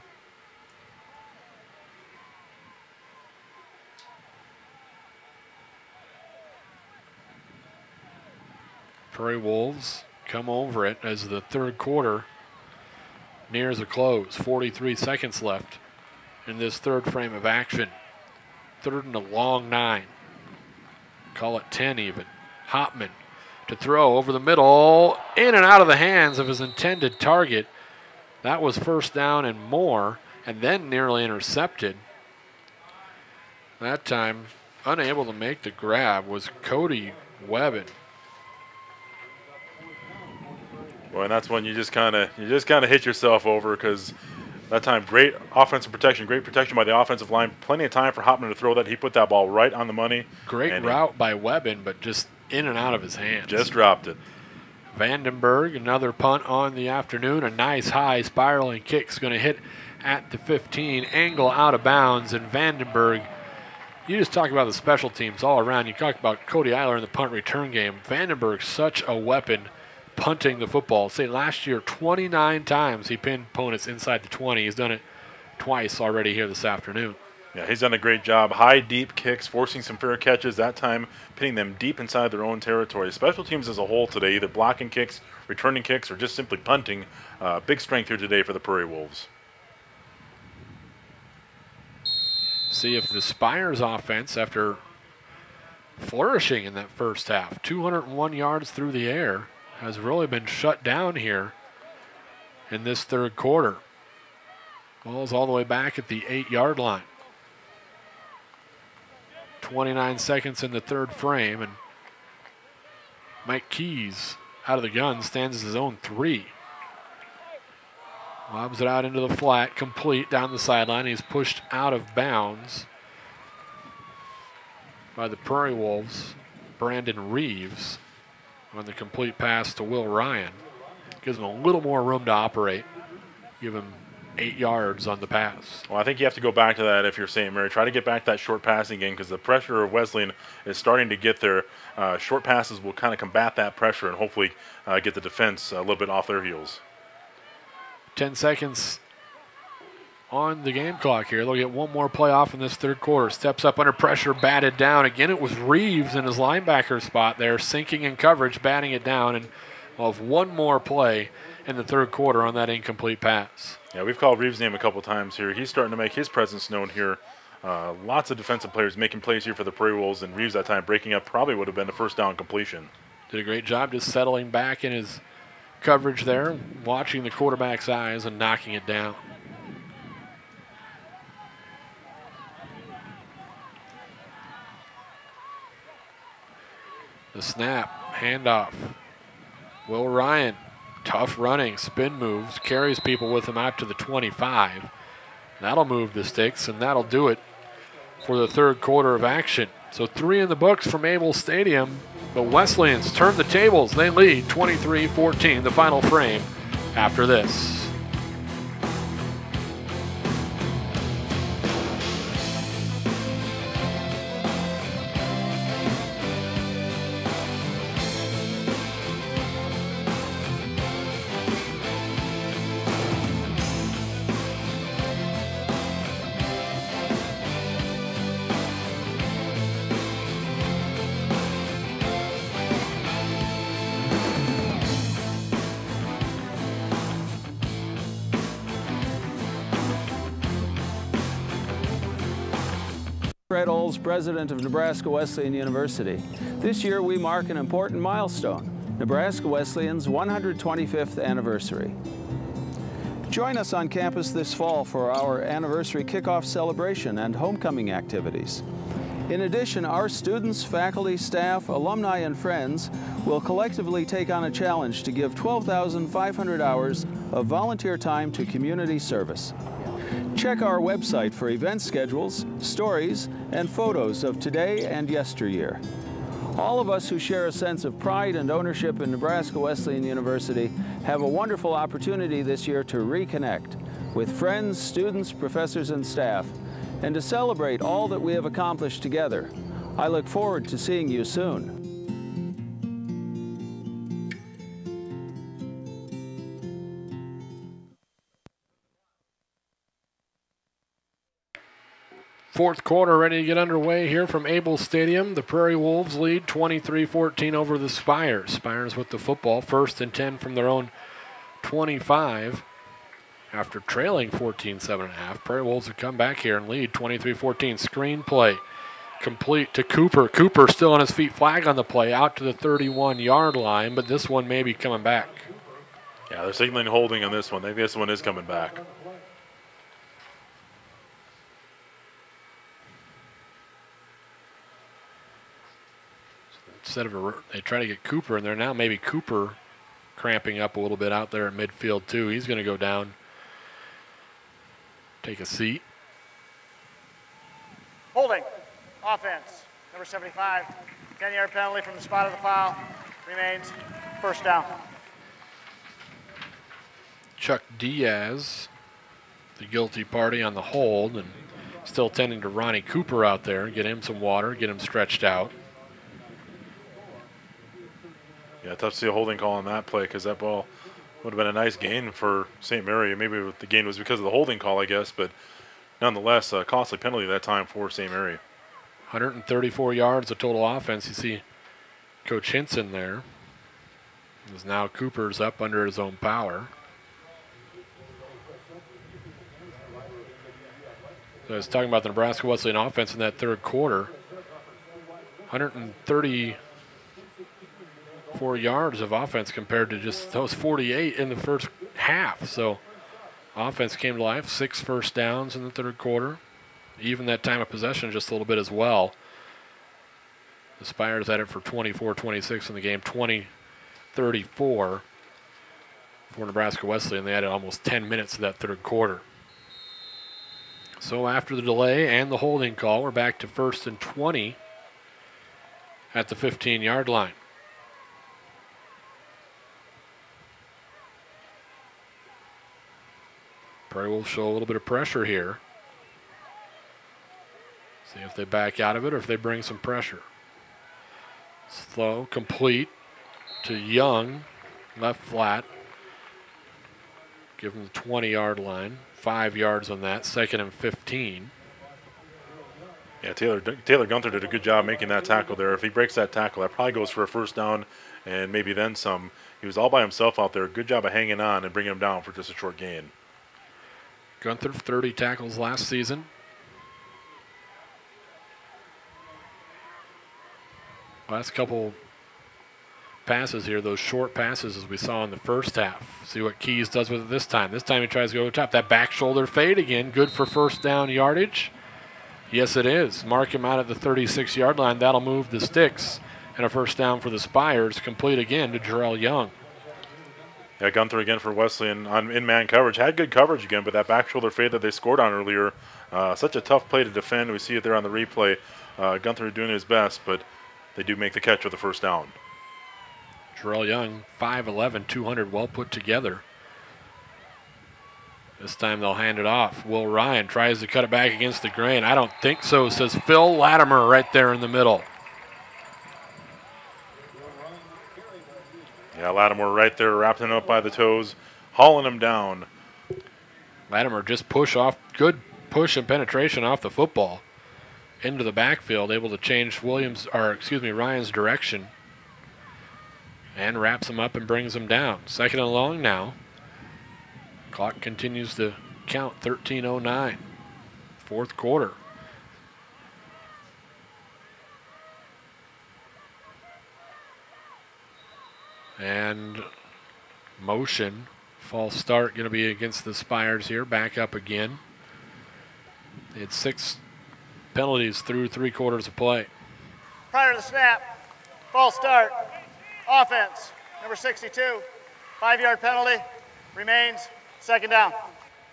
Prairie Wolves come over it as the third quarter nears a close. 43 seconds left in this third frame of action. 3rd and a long 9. Call it 10 even. Hopman to throw over the middle, in and out of the hands of his intended target. That was first down and more, and then nearly intercepted. That time, unable to make the grab was Cody Webbin. Well, and that's when you just kind of hit yourself over because that time great offensive protection, great protection by the offensive line. Plenty of time for Hopman to throw that. He put that ball right on the money. Great route by Webbin, but just in and out of his hands. Just dropped it. Vandenberg, another punt on the afternoon. A nice high spiraling kick's going to hit at the 15. Angle out of bounds, and Vandenberg, you just talk about the special teams all around. You talk about Cody Eiler in the punt return game. Vandenberg's such a weapon punting the football. Say last year, 29 times he pinned opponents inside the 20. He's done it twice already here this afternoon. Yeah, he's done a great job. High, deep kicks, forcing some fair catches, that time pinning them deep inside their own territory. Special teams as a whole today, either blocking kicks, returning kicks, or just simply punting. Big strength here today for the Prairie Wolves. See if the Spires offense, after flourishing in that first half, 201 yards through the air, has really been shut down here in this third quarter. Ball's all the way back at the 8-yard line. 29 seconds in the third frame, and Mike Keys out of the gun stands as his own 3. Lobs it out into the flat, complete down the sideline. He's pushed out of bounds by the Prairie Wolves, Brandon Reeves, on the complete pass to Will Ryan. Gives him a little more room to operate. Give him 8 yards on the pass. Well, I think you have to go back to that if you're St. Mary. Try to get back to that short passing game because the pressure of Wesleyan is starting to get there. Short passes will kind of combat that pressure and hopefully get the defense a little bit off their heels. 10 seconds on the game clock here. They'll get one more play off in this third quarter. Steps up under pressure, batted down. Again, it was Reeves in his linebacker spot there, sinking in coverage, batting it down, and we'll have one more play in the third quarter on that incomplete pass. Yeah, we've called Reeves' name a couple times here. He's starting to make his presence known here. Lots of defensive players making plays here for the Prairie Wolves, and Reeves that time breaking up probably would have been the first down completion. Did a great job just settling back in his coverage there, watching the quarterback's eyes and knocking it down. The snap, handoff. Will Ryan, tough running, spin moves, carries people with him out to the 25. That'll move the sticks, and that'll do it for the third quarter of action. So 3 in the books from Able Stadium. The Wesleyans turn the tables. They lead 23-14, the final frame after this. Fred Olds, president of Nebraska Wesleyan University. This year we mark an important milestone, Nebraska Wesleyan's 125th anniversary. Join us on campus this fall for our anniversary kickoff celebration and homecoming activities. In addition, our students, faculty, staff, alumni, and friends will collectively take on a challenge to give 12,500 hours of volunteer time to community service. Check our website for event schedules, stories, and photos of today and yesteryear. All of us who share a sense of pride and ownership in Nebraska Wesleyan University have a wonderful opportunity this year to reconnect with friends, students, professors, and staff, and to celebrate all that we have accomplished together. I look forward to seeing you soon. Fourth quarter ready to get underway here from Able Stadium. The Prairie Wolves lead 23-14 over the Spires. Spires with the football, 1st and 10 from their own 25. After trailing 14-7.5, Prairie Wolves have come back here and lead 23-14. Screen play complete to Cooper. Cooper still on his feet, flag on the play, out to the 31-yard line, but this one may be coming back. Yeah, they're signaling holding on this one. Maybe this one is coming back. Instead of they try to get Cooper in there. Now maybe Cooper cramping up a little bit out there in midfield too. He's going to go down, take a seat. Holding, offense, number 75, 10-yard penalty from the spot of the foul, remains first down. Chuck Diaz, the guilty party on the hold, and still tending to Ronnie Cooper out there. Get him some water, get him stretched out. Yeah, tough to see a holding call on that play because that ball would have been a nice gain for St. Mary. Maybe the gain was because of the holding call, I guess, but nonetheless, a costly penalty that time for St. Mary. 134 yards of total offense. You see Coach Hinson there. As now Cooper's up under his own power. So I was talking about the Nebraska Wesleyan offense in that third quarter. 134 yards of offense compared to just those 48 in the first half. So offense came to life, 6 first downs in the third quarter. Even that time of possession just a little bit as well. The Spires had it for 24-26 in the game, 20-34 for Nebraska Wesleyan. They had almost 10 minutes of that third quarter. So after the delay and the holding call, we're back to 1st and 20 at the 15-yard line. Prairie Wolves show a little bit of pressure here. See if they back out of it or if they bring some pressure. Slow, complete to Young, left flat. Give him the 20-yard line. 5 yards on that, 2nd and 15. Yeah, Taylor Gunther did a good job making that tackle there. If he breaks that tackle, that probably goes for a first down and maybe then some. He was all by himself out there. Good job of hanging on and bringing him down for just a short gain. Gunther, 30 tackles last season. Last couple passes here, those short passes as we saw in the first half. See what Keys does with it this time. This time he tries to go to the top. That back shoulder fade again, good for first down yardage. Yes, it is. Mark him out at the 36-yard line. That'll move the sticks. And a first down for the Spires, complete again to Jarrell Young. Yeah, Gunther again for Wesleyan on in-man coverage. Had good coverage again, but that back shoulder fade that they scored on earlier, such a tough play to defend. We see it there on the replay. Gunther doing his best, but they do make the catch for the first down. Jarrell Young, 5'11", 200, well put together. This time they'll hand it off. Will Ryan tries to cut it back against the grain. I don't think so, says Phil Latimer right there in the middle. Yeah, Latimer right there, wrapping him up by the toes, hauling him down. Latimer just good push and penetration off the football into the backfield, able to change Ryan's direction. And wraps him up and brings him down. 2nd and long now. Clock continues to count, 13:09. Fourth quarter. And motion. False start going to be against the Spires here. Back up again. They had 6 penalties through 3 quarters of play. Prior to the snap, false start. Offense, number 62, 5-yard penalty, remains 2nd down.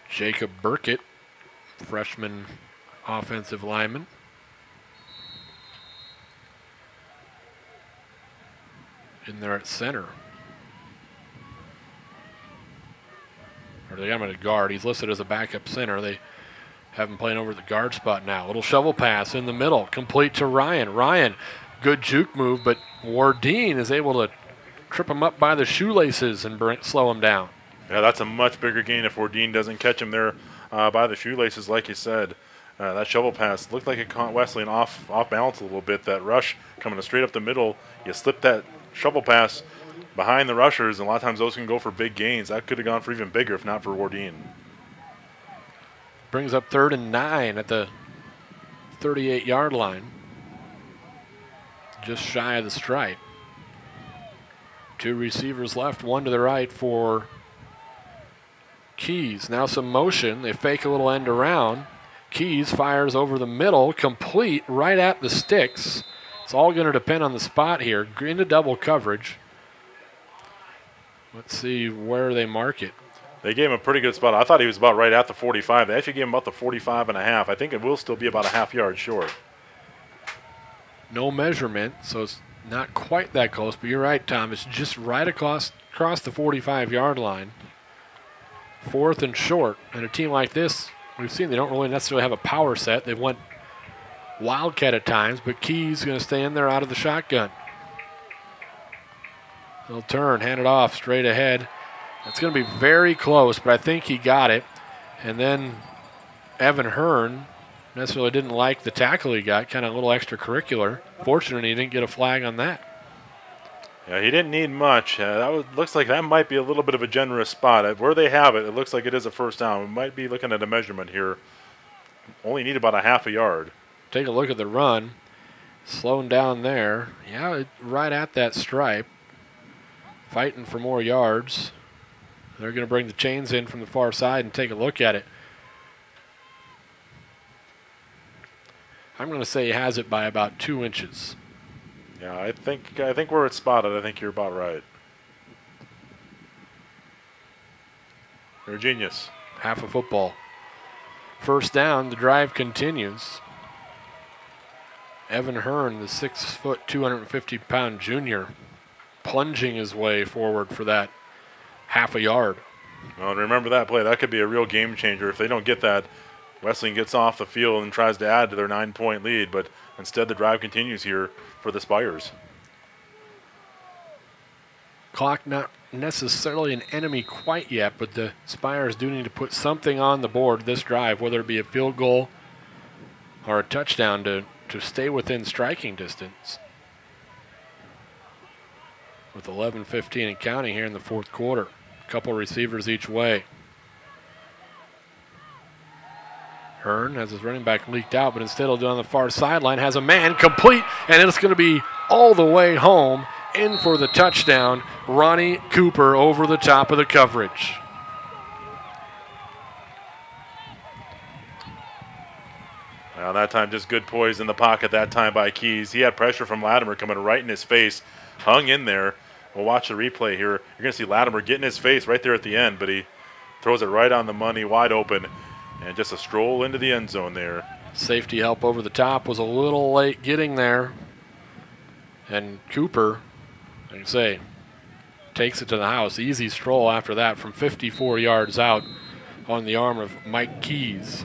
Jacob Burkett, freshman offensive lineman. In there at center. Or they got him at a guard. He's listed as a backup center. They have him playing over the guard spot now. Little shovel pass in the middle, complete to Ryan. Ryan, good juke move, but Wardeen is able to trip him up by the shoelaces and slow him down. Yeah, that's a much bigger gain if Wardeen doesn't catch him there by the shoelaces, like you said. That shovel pass looked like it caught Wesleyan off balance a little bit. That rush coming straight up the middle, you slip that shovel pass behind the rushers, and a lot of times those can go for big gains. That could have gone for even bigger if not for Wardeen. Brings up 3rd and 9 at the 38-yard line. Just shy of the stripe. 2 receivers left, 1 to the right for Keys. Now some motion. They fake a little end around. Keys fires over the middle, complete right at the sticks. It's all going to depend on the spot here. Into double coverage. Let's see where they mark it. They gave him a pretty good spot. I thought he was about right at the 45. They actually gave him about the 45 and a half. I think it will still be about a half-yard short. No measurement, so it's not quite that close, but you're right, Tom. It's just right across the 45-yard line. 4th and short. And a team like this, we've seen they don't really necessarily have a power set. They've went wildcat at times, but Keys going to stay in there out of the shotgun. He'll turn, hand it off straight ahead. It's going to be very close, but I think he got it. And then Evan Hearn necessarily didn't like the tackle he got, kind of a little extracurricular. Fortunately, he didn't get a flag on that. Yeah, he didn't need much. Looks like that might be a little bit of a generous spot. Where they have it, it looks like it is a first down. We might be looking at a measurement here. Only need about a half a yard. Take a look at the run. Slowing down there. Yeah, right at that stripe. Fighting for more yards. They're going to bring the chains in from the far side and take a look at it. I'm going to say he has it by about 2 inches. Yeah, I think where it's spotted, I think you're about right. You're a genius. Half a football. First down, the drive continues. Evan Hearn, the 6', 250-pound junior, plunging his way forward for that half a yard. Well, and remember that play. That could be a real game changer. If they don't get that, Wesleyan gets off the field and tries to add to their 9-point lead, but instead the drive continues here for the Spires. Clock not necessarily an enemy quite yet, but the Spires do need to put something on the board this drive, whether it be a field goal or a touchdown to stay within striking distance. With 11:15 and counting here in the fourth quarter. A couple receivers each way. Hearn has his running back leaked out, but instead he'll do on the far sideline, has a man complete, and it's going to be all the way home. In for the touchdown, Ronnie Cooper over the top of the coverage. Well, that time just good poise in the pocket that time by Keys. He had pressure from Latimer coming right in his face, hung in there. We'll watch the replay here. You're going to see Latimer get in his face right there at the end, but he throws it right on the money, wide open, and just a stroll into the end zone there. Safety help over the top was a little late getting there. And Cooper, like I say, takes it to the house. Easy stroll after that from 54 yards out on the arm of Mike Keys.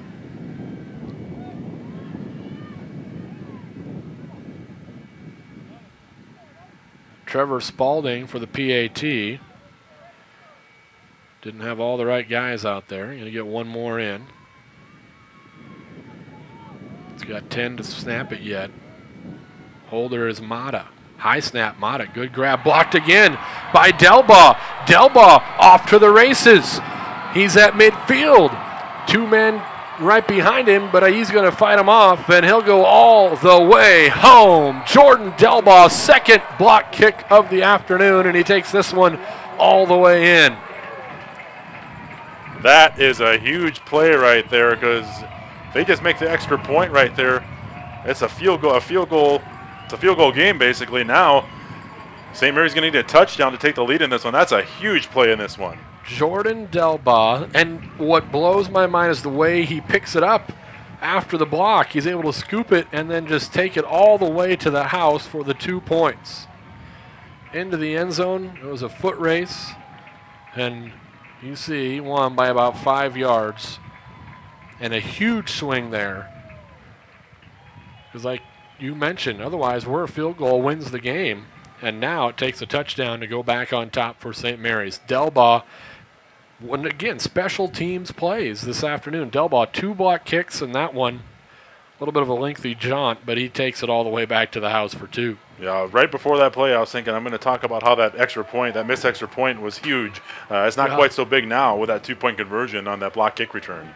Trevor Spalding for the PAT. Didn't have all the right guys out there. Going to get one more in. He's got 10 to snap it yet. Holder is Mata. High snap, Mata. Good grab. Blocked again by Delbaugh. Delbaugh off to the races. He's at midfield. Two men right behind him, but he's going to fight him off, and he'll go all the way home. Jordan Delbaugh, second block kick of the afternoon, and he takes this one all the way in. That is a huge play right there, because they just make the extra point right there. It's a field goal. It's a field goal game basically now. St. Mary's going to need a touchdown to take the lead in this one. That's a huge play in this one. Jordan Delbaugh, and what blows my mind is the way he picks it up after the block. He's able to scoop it and then just take it all the way to the house for the 2 points. Into the end zone. It was a foot race, and you see he won by about 5 yards. And a huge swing there. Because like you mentioned, otherwise where a field goal wins the game. And now it takes a touchdown to go back on top for St. Mary's. Delbaugh, again, special teams plays this afternoon. Delbaugh, 2 block kicks, and that one, a little bit of a lengthy jaunt, but he takes it all the way back to the house for 2. Yeah, right before that play, I was thinking I'm going to talk about how that extra point, that missed extra point was huge. It's not quite so big now with that 2-point conversion on that block kick return.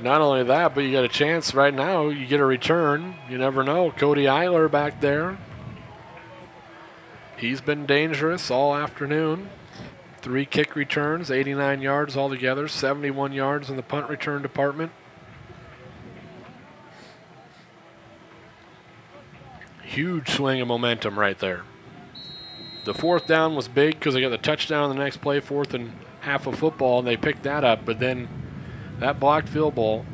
Not only that, but you got a chance right now. You get a return. You never know. Cody Eiler back there. He's been dangerous all afternoon. 3 kick returns, 89 yards altogether, 71 yards in the punt return department. Huge swing of momentum right there. The fourth down was big because they got the touchdown on the next play, 4th and half of football, and they picked that up. But then that blocked field goal,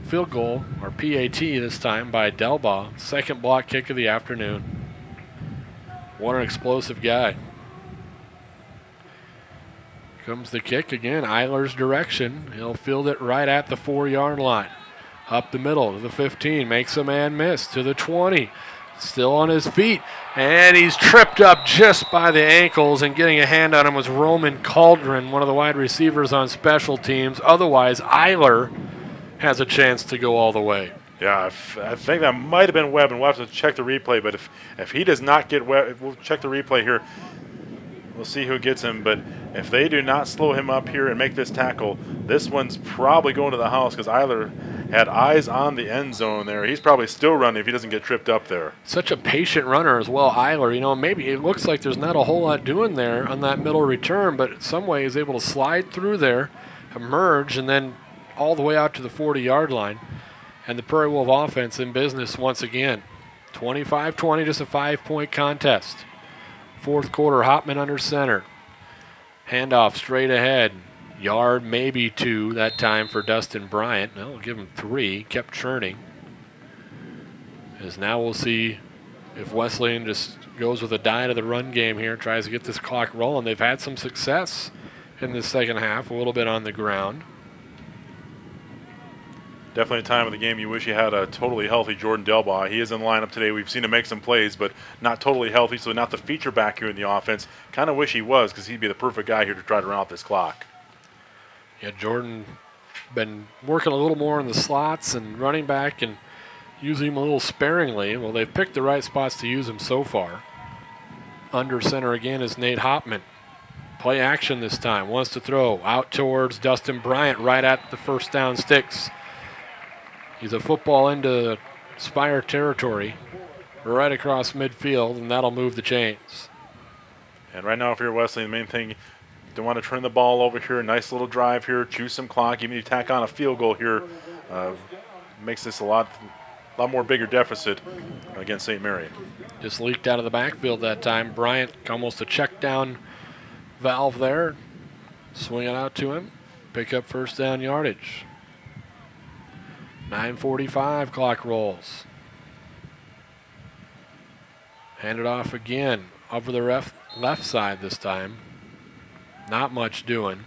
or PAT this time by Delbaugh, second block kick of the afternoon. What an explosive guy. Comes the kick again, Eiler's direction. He'll field it right at the 4-yard line. Up the middle to the 15, makes a man miss to the 20. Still on his feet, and he's tripped up just by the ankles, and getting a hand on him was Roman Cauldron, one of the wide receivers on special teams. Otherwise, Eiler has a chance to go all the way. Yeah, I think that might have been Webb, and we'll have to check the replay. But if he does not get Webb, we'll check the replay here. We'll see who gets him. But if they do not slow him up here and make this tackle, this one's probably going to the house because Eiler had eyes on the end zone there. He's probably still running if he doesn't get tripped up there. Such a patient runner as well, Eiler. You know, maybe it looks like there's not a whole lot doing there on that middle return, but in some way he's able to slide through there, emerge, and then all the way out to the 40-yard line. And the Prairie Wolf offense in business once again. 25-20, just a 5-point contest. Fourth quarter, Hopman under center. Handoff straight ahead. Yard, maybe 2 that time for Dustin Bryant. No, we'll give him 3. Kept churning. As now we'll see if Wesleyan just goes with a diet of the run game here, tries to get this clock rolling. They've had some success in the second half, a little bit on the ground. Definitely a time of the game you wish you had a totally healthy Jordan Delbaugh. He is in the lineup today. We've seen him make some plays, but not totally healthy, so not the feature back here in the offense. Kind of wish he was, because he'd be the perfect guy here to try to run out this clock. Yeah, Jordan been working a little more in the slots and running back and using him a little sparingly. Well, they've picked the right spots to use him so far. Under center again is Nate Hopman. Play action this time. Wants to throw out towards Dustin Bryant right at the first down sticks. He's a football into Spire territory right across midfield, and that'll move the chains. And right now, if you're Wesleyan, the main thing, don't want to turn the ball over here. Nice little drive here. Choose some clock. Even if you tack on a field goal here, makes this a lot more bigger deficit against St. Mary. Just leaked out of the backfield that time. Bryant, almost a check down valve there. Swing it out to him. Pick up first down yardage. 9:45 clock rolls. Hand it off again. Over the left side this time. Not much doing.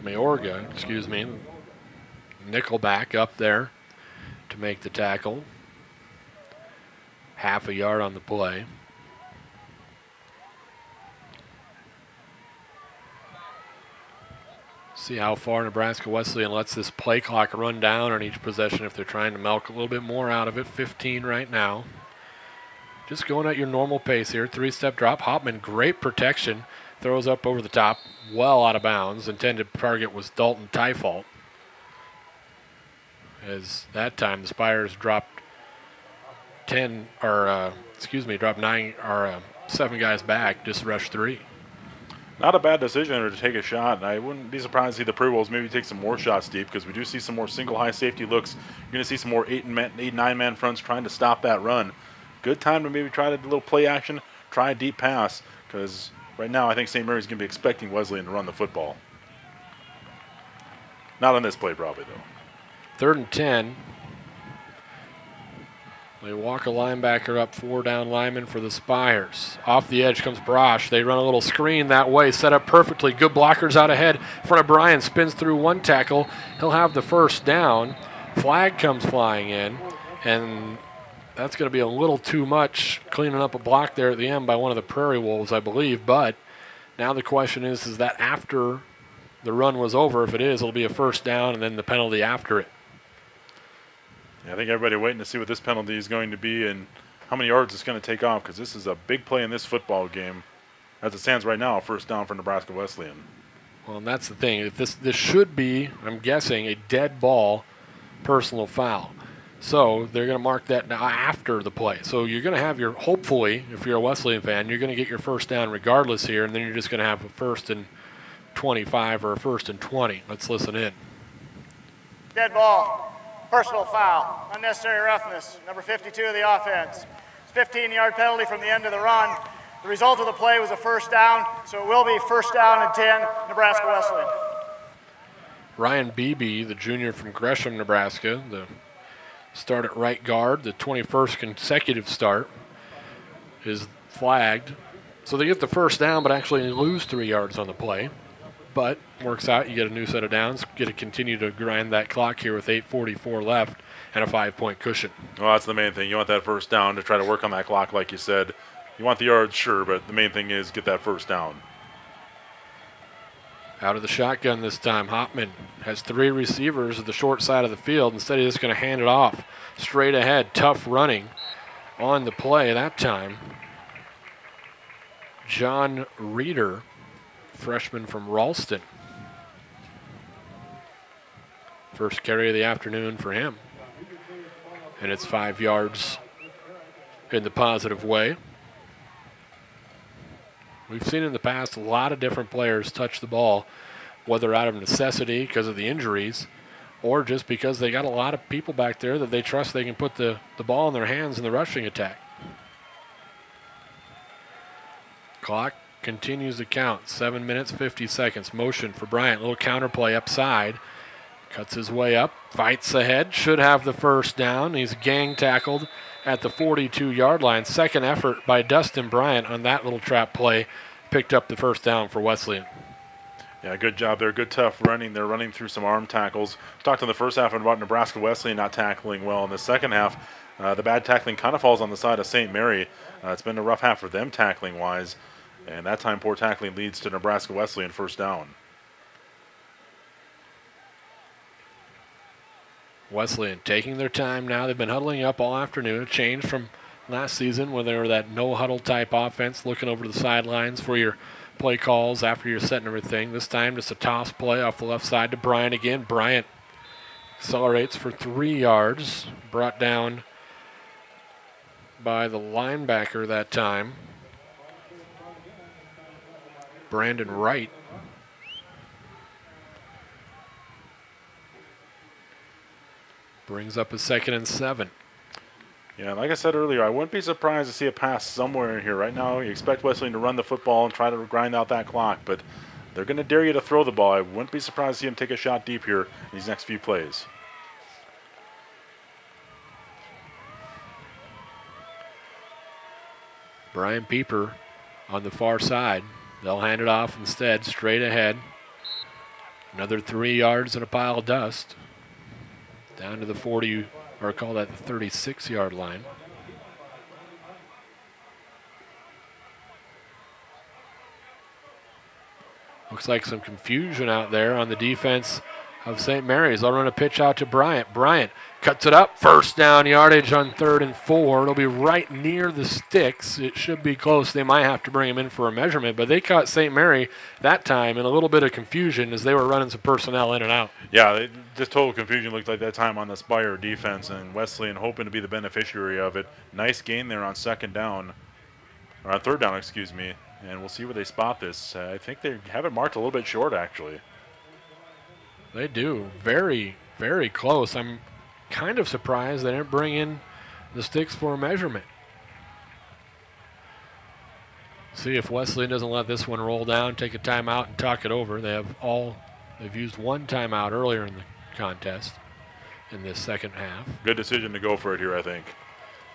Mayorga, excuse me. Nickelback up there to make the tackle. Half a yard on the play. See how far Nebraska Wesleyan lets this play clock run down on each possession if they're trying to milk a little bit more out of it. 15 right now. Just going at your normal pace here. 3-step drop. Hopman, great protection. Throws up over the top. Well out of bounds. Intended target was Dalton Tyfault. As that time the Spires dropped 7 guys back. Just rushed 3. Not a bad decision to take a shot, and I wouldn't be surprised to see the Pre-Rolls maybe take some more shots deep, because we do see some more single high safety looks. You're going to see some more 8-9-man fronts trying to stop that run. Good time to maybe try a little play action, try a deep pass, because right now I think St. Mary's going to be expecting Wesleyan to run the football. Not on this play probably, though. 3rd and 10. They walk a linebacker up, 4 down linemen for the Spires. Off the edge comes Brosh. They run a little screen that way, set up perfectly. Good blockers out ahead. In front of Bryan, spins through 1 tackle. He'll have the first down. Flag comes flying in, and that's going to be a little too much, cleaning up a block there at the end by one of the Prairie Wolves, I believe. But now the question is that after the run was over, if it is, it'll be a first down and then the penalty after it. Yeah, I think everybody waiting to see what this penalty is going to be and how many yards it's going to take off, because this is a big play in this football game. As it stands right now, first down for Nebraska Wesleyan. Well, and that's the thing. If this should be, I'm guessing, a dead ball personal foul. So they're going to mark that now after the play. So you're going to have hopefully, if you're a Wesleyan fan, you're going to get your first down regardless here, and then you're just going to have a 1st and 25 or a 1st and 20. Let's listen in. Dead ball. Personal foul, unnecessary roughness, number 52 of the offense. It's 15-yard penalty from the end of the run. The result of the play was a first down, so it will be first down and 10, Nebraska Wesleyan. Ryan Beebe, the junior from Gresham, Nebraska, the start at right guard, the 21st consecutive start, is flagged. So they get the first down, but actually lose 3 yards on the play. But works out. You get a new set of downs. Get to continue to grind that clock here with 8:44 left and a 5-point cushion. Well, that's the main thing. You want that first down to try to work on that clock, like you said. You want the yards, sure, but the main thing is get that first down. Out of the shotgun this time. Hopman has 3 receivers at the short side of the field. Instead, he's just going to hand it off straight ahead. Tough running on the play that time. John Reeder, freshman from Ralston. First carry of the afternoon for him. And it's 5 yards in the positive way. We've seen in the past a lot of different players touch the ball whether out of necessity because of the injuries or just because they got a lot of people back there that they trust they can put the ball in their hands in the rushing attack. Clock continues to count. 7 minutes, 50 seconds. Motion for Bryant. Little counterplay upside. Cuts his way up. Fights ahead. Should have the first down. He's gang tackled at the 42-yard line. Second effort by Dustin Bryant on that little trap play. Picked up the first down for Wesleyan. Yeah, good job there. Good tough running. They're running through some arm tackles. Talked in the first half about Nebraska Wesleyan not tackling well. In the second half, the bad tackling kind of falls on the side of St. Mary. It's been a rough half for them tackling-wise. And that time, poor tackling leads to Nebraska Wesleyan first down. Wesleyan taking their time now. They've been huddling up all afternoon. A change from last season when they were that no-huddle type offense, looking over the sidelines for your play calls after you're setting everything. This time just a toss play off the left side to Bryant again. Bryant accelerates for 3 yards. Brought down by the linebacker that time, Brandon Wright. Brings up a 2nd and 7. Yeah, like I said earlier, I wouldn't be surprised to see a pass somewhere in here. Right now, you expect Wesleyan to run the football and try to grind out that clock, but they're going to dare you to throw the ball. I wouldn't be surprised to see him take a shot deep here in these next few plays. Brian Pieper on the far side. They'll hand it off instead, straight ahead. Another 3 yards and a pile of dust. Down to the 40, or call that the 36-yard line. Looks like some confusion out there on the defense of St. Mary's. They'll run a pitch out to Bryant. Bryant cuts it up. First down yardage on 3rd and 4. It'll be right near the sticks. It should be close. They might have to bring him in for a measurement, but they caught St. Mary that time in a little bit of confusion as they were running some personnel in and out. Yeah, just total confusion looked like that time on the Spire defense, and Wesleyan hoping to be the beneficiary of it. Nice gain there on 2nd down, or on 3rd down, excuse me, and we'll see where they spot this. I think they have it marked a little bit short, actually. They do. Very, very close. I'm kind of surprised they didn't bring in the sticks for a measurement. See if Wesleyan doesn't let this one roll down, take a timeout, and talk it over. They've used one timeout earlier in the contest in this second half. Good decision to go for it here, I think.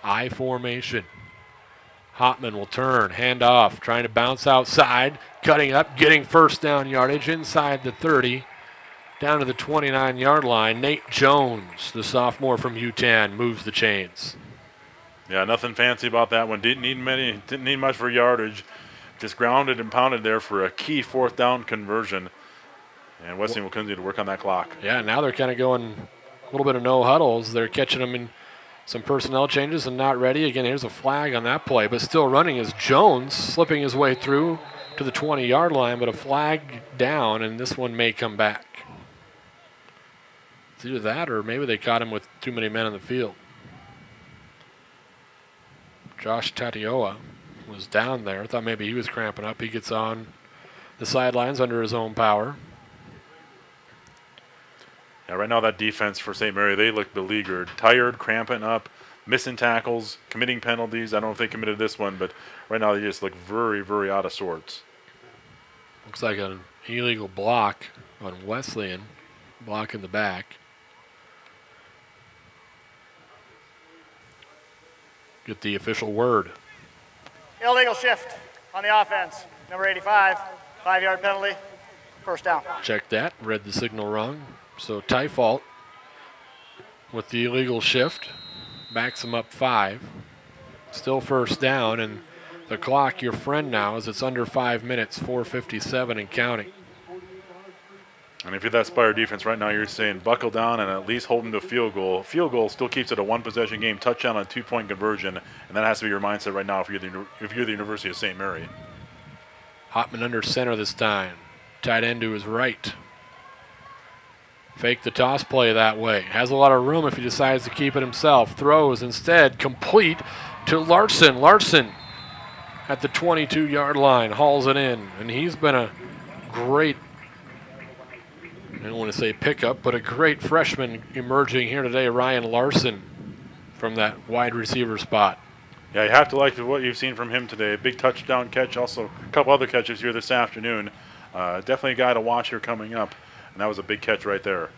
I formation. Hopman will turn, hand off, trying to bounce outside, cutting up, getting first down yardage inside the 30. Down to the 29-yard line. Nate Jones, the sophomore from UTAN, moves the chains. Yeah, nothing fancy about that one. Didn't need much for yardage. Just grounded and pounded there for a key 4th down conversion. And Wesleyan will continue to work on that clock. Yeah, now they're kind of going a little bit of no huddles. They're catching them in some personnel changes and not ready. Again, here's a flag on that play, but still running is Jones, slipping his way through to the 20-yard line, but a flag down, and this one may come back. It's either that or maybe they caught him with too many men on the field. Josh Tatioa was down there. I thought maybe he was cramping up. He gets on the sidelines under his own power. Yeah, right now that defense for St. Mary, they look beleaguered. Tired, cramping up, missing tackles, committing penalties. I don't know if they committed this one, but right now they just look very, very out of sorts. Looks like an illegal block on Wesleyan. Block in the back. Get the official word. Illegal shift on the offense. Number 85, 5-yard penalty, first down. Check that, read the signal wrong. So Tyfault with the illegal shift, backs him up 5. Still first down, and the clock, your friend now, as it's under 5 minutes, 4:57 and counting. And if you're that Spire defense right now, you're saying buckle down and at least hold them to a field goal. Field goal still keeps it a 1-possession game, touchdown on 2-point conversion, and that has to be your mindset right now if you're the University of St. Mary. Hopman under center this time. Tight end to his right. Fake the toss play that way. Has a lot of room if he decides to keep it himself. Throws instead complete to Larson. Larson at the 22-yard line hauls it in, and he's been a great I don't want to say pickup, but a great freshman emerging here today, Ryan Larson, from that wide receiver spot. Yeah, you have to like what you've seen from him today. Big touchdown catch, also a couple other catches here this afternoon. Definitely a guy to watch here coming up, and that was a big catch right there.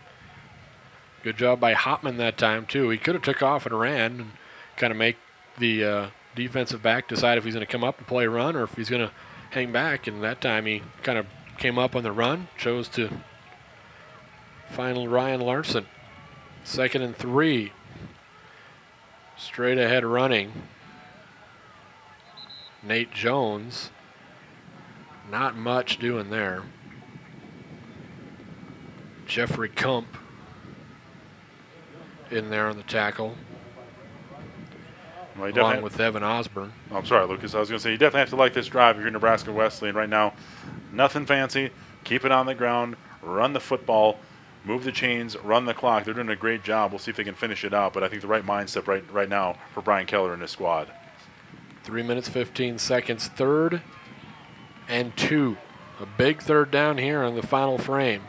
Good job by Hopman that time, too. He could have took off and ran and kind of make the defensive back decide if he's going to come up and play run or if he's going to hang back, and that time he kind of came up on the run, chose to find Ryan Larson. 2nd and 3. Straight ahead running. Nate Jones. Not much doing there. Jeffrey Kump in there on the tackle. Well, along with Evan Osborne. Oh, I'm sorry, Lucas. I was going to say, you definitely have to like this drive if you're Nebraska Wesleyan right now. Nothing fancy. Keep it on the ground. Run the football. Move the chains. Run the clock. They're doing a great job. We'll see if they can finish it out. But I think the right mindset right now for Brian Keller and his squad. 3 minutes, 15 seconds. 3rd and 2. A big 3rd down here on the final frame.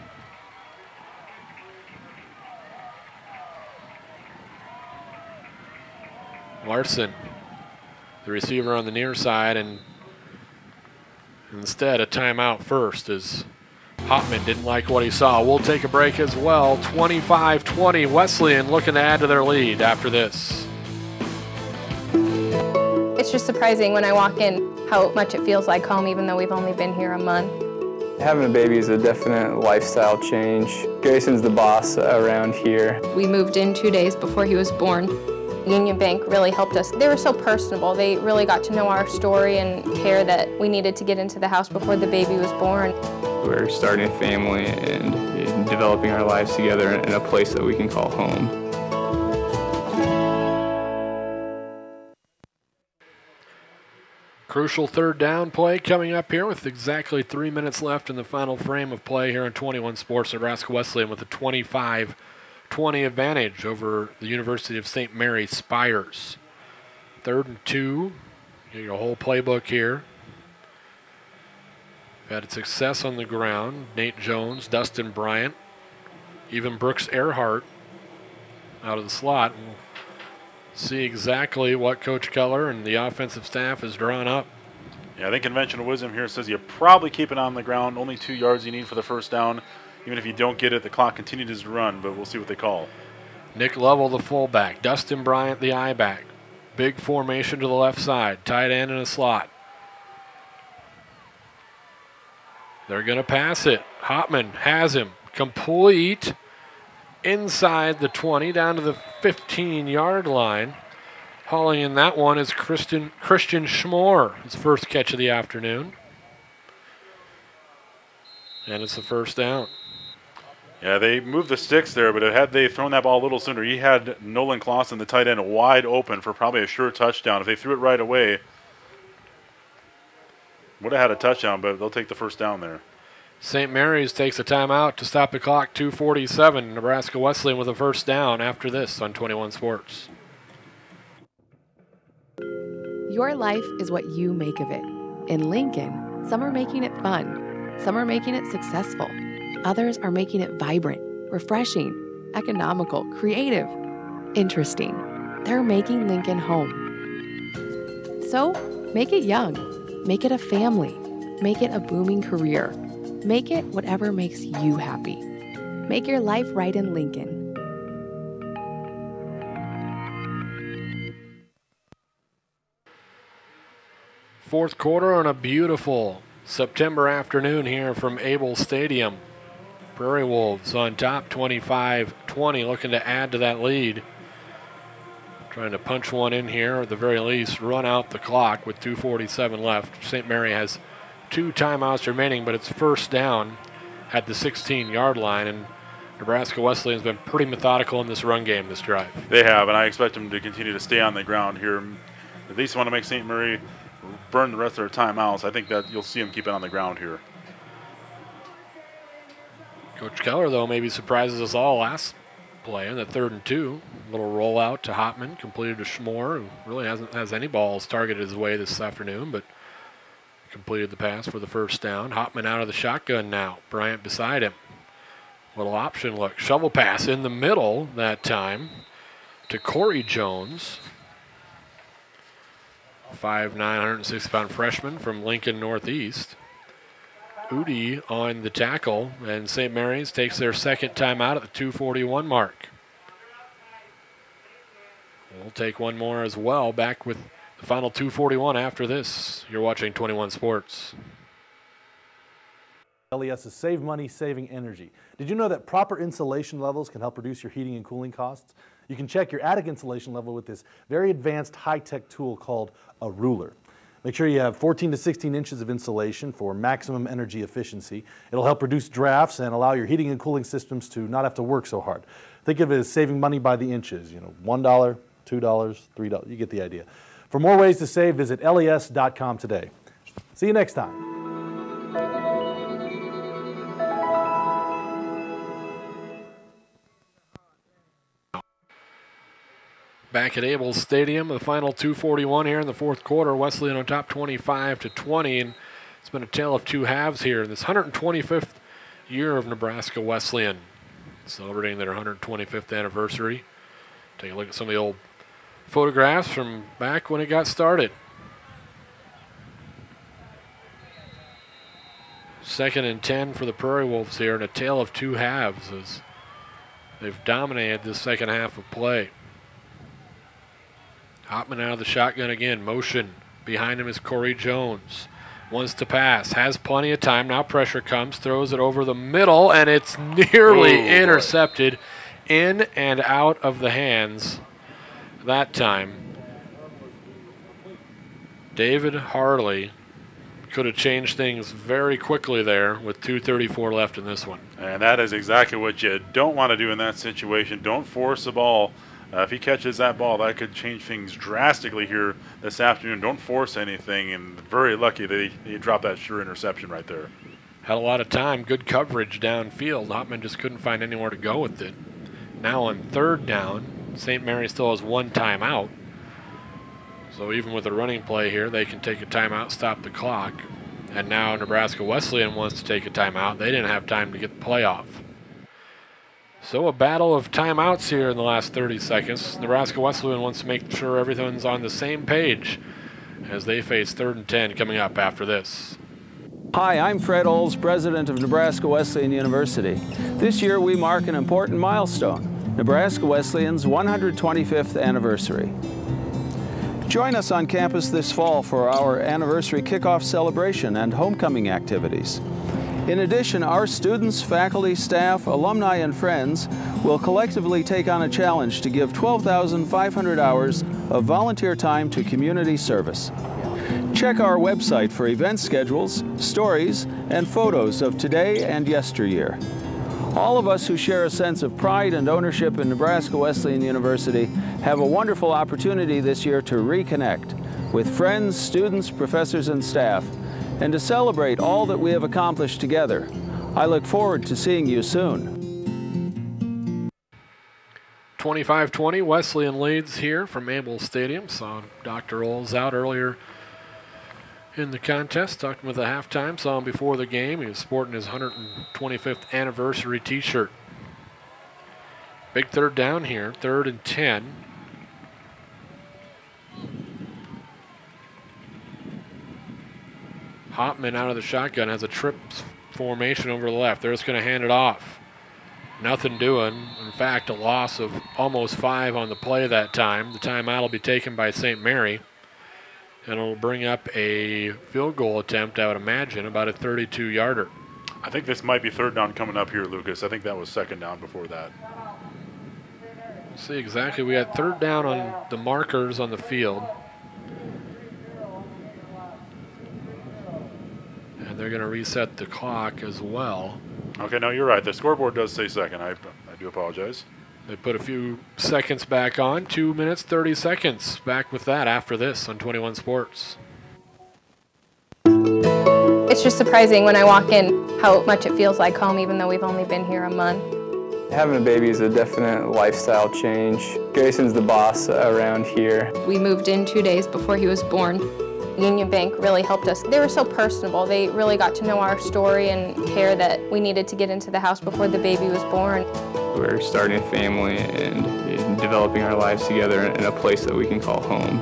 Larson, the receiver on the near side, and instead a timeout first as Hopman didn't like what he saw. We'll take a break as well. 25-20, Wesleyan looking to add to their lead after this. It's just surprising when I walk in how much it feels like home, even though we've only been here a month. Having a baby is a definite lifestyle change. Grayson's the boss around here. We moved in 2 days before he was born. Union Bank really helped us. They were so personable. They really got to know our story and care that we needed to get into the house before the baby was born. We're starting a family and developing our lives together in a place that we can call home. Crucial 3rd down play coming up here with exactly 3 minutes left in the final frame of play here in 21 Sports. Nebraska Wesleyan with a 25-20 advantage over the University of St. Mary Spires. 3rd and 2. You get your whole playbook here. Had success on the ground. Nate Jones, Dustin Bryant, even Brooks Earhart out of the slot. We'll see exactly what Coach Keller and the offensive staff has drawn up. Yeah, I think conventional wisdom here says you probably keep it on the ground. Only 2 yards you need for the first down. Even if you don't get it, the clock continues to run, but we'll see what they call. Nick Lovell, the fullback. Dustin Bryant, the I-back. Big formation to the left side. Tight end in a slot. They're going to pass it. Hopman has him. Complete inside the 20, down to the 15-yard line. Hauling in that one is Christian Schmore, his first catch of the afternoon. And it's the first down. Yeah, they moved the sticks there, but had they thrown that ball a little sooner, he had Nolan Clausen, the tight end, wide open for probably a sure touchdown. If they threw it right away, would have had a touchdown, but they'll take the first down there. St. Mary's takes a timeout to stop the clock. 2:47. Nebraska Wesleyan with a first down after this on 21 Sports. Your life is what you make of it. In Lincoln, some are making it fun. Some are making it successful. Others are making it vibrant, refreshing, economical, creative, interesting. They're making Lincoln home. So, make it young. Make it a family. Make it a booming career. Make it whatever makes you happy. Make your life right in Lincoln. Fourth quarter on a beautiful September afternoon here from Able Stadium. Prairie Wolves on top, 25-20, looking to add to that lead. Trying to punch one in here, at the very least, run out the clock with 2:47 left. St. Mary has 2 timeouts remaining, but it's first down at the 16-yard line, and Nebraska Wesleyan has been pretty methodical in this run game this drive. They have, and I expect them to continue to stay on the ground here. At least want to make St. Mary burn the rest of their timeouts. I think that you'll see them keep it on the ground here. Coach Keller, though, maybe surprises us all last play in the 3rd and 2. Little rollout to Hopman, completed to Schmore, who really hasn't has any balls targeted his way this afternoon, but completed the pass for the first down. Hopman out of the shotgun now. Bryant beside him. Little option look. Shovel pass in the middle that time to Corey Jones. 5'9", 160-pound freshman from Lincoln Northeast. Udi on the tackle, and St. Mary's takes their second timeout at the 2:41 mark. We'll take one more as well. Back with the final 2:41 after this. You're watching 21 Sports. LES is Save Money, Saving Energy. Did you know that proper insulation levels can help reduce your heating and cooling costs? You can check your attic insulation level with this very advanced high-tech tool called a ruler. Make sure you have 14 to 16 inches of insulation for maximum energy efficiency. It'll help reduce drafts and allow your heating and cooling systems to not have to work so hard. Think of it as saving money by the inches, you know, $1, $2, $3, you get the idea. For more ways to save, visit les.com today. See you next time. Back at Abel Stadium, the final 2:41 here in the fourth quarter. Wesleyan on top 25-20, and it's been a tale of two halves here in this 125th year of Nebraska Wesleyan, celebrating their 125th anniversary. Take a look at some of the old photographs from back when it got started. Second and 10 for the Prairie Wolves here, and a tale of two halves as they've dominated this second half of play. Hopman out of the shotgun again. Motion. Behind him is Corey Jones. Wants to pass. Has plenty of time. Now pressure comes. Throws it over the middle, and it's nearly intercepted. In and out of the hands that time. David Harley could have changed things very quickly there with 2:34 left in this one. And that is exactly what you don't want to do in that situation. Don't force the ball. If he catches that ball, that could change things drastically here this afternoon. Don't force anything, and very lucky that he dropped that sure interception right there. Had a lot of time, good coverage downfield. Hopman just couldn't find anywhere to go with it. Now on third down, St. Mary still has one timeout. So even with a running play here, they can take a timeout, stop the clock. And now Nebraska Wesleyan wants to take a timeout. They didn't have time to get the play off. So a battle of timeouts here in the last 30 seconds. Nebraska Wesleyan wants to make sure everyone's on the same page as they face 3rd and 10 coming up after this. Hi, I'm Fred Olds, president of Nebraska Wesleyan University. This year we mark an important milestone, Nebraska Wesleyan's 125th anniversary. Join us on campus this fall for our anniversary kickoff celebration and homecoming activities. In addition, our students, faculty, staff, alumni, and friends will collectively take on a challenge to give 12,500 hours of volunteer time to community service. Check our website for event schedules, stories, and photos of today and yesteryear. All of us who share a sense of pride and ownership in Nebraska Wesleyan University have a wonderful opportunity this year to reconnect with friends, students, professors, and staff, and to celebrate all that we have accomplished together. I look forward to seeing you soon. 25-20, Wesleyan leads here from Abel Stadium. Saw Dr. Olds out earlier in the contest, talked to him at the halftime, saw him before the game. He was sporting his 125th anniversary t-shirt. Big third down here, 3rd and 10. Hopman out of the shotgun has a trip formation over the left. They're just going to hand it off. Nothing doing. In fact, a loss of almost 5 on the play that time. The timeout will be taken by St. Mary. And it'll bring up a field goal attempt, I would imagine, about a 32-yarder. I think this might be 3rd down coming up here, Lucas. I think that was 2nd down before that. Let's see exactly. We had 3rd down on the markers on the field. And they're going to reset the clock as well. Okay, no, you're right. The scoreboard does say 2nd. I do apologize. They put a few seconds back on. 2 minutes, 30 seconds. Back with that after this on 21 Sports. It's just surprising when I walk in how much it feels like home, even though we've only been here a month. Having a baby is a definite lifestyle change. Grayson's the boss around here. We moved in 2 days before he was born. Union Bank really helped us. They were so personable. They really got to know our story and care that we needed to get into the house before the baby was born. We're starting a family and developing our lives together in a place that we can call home.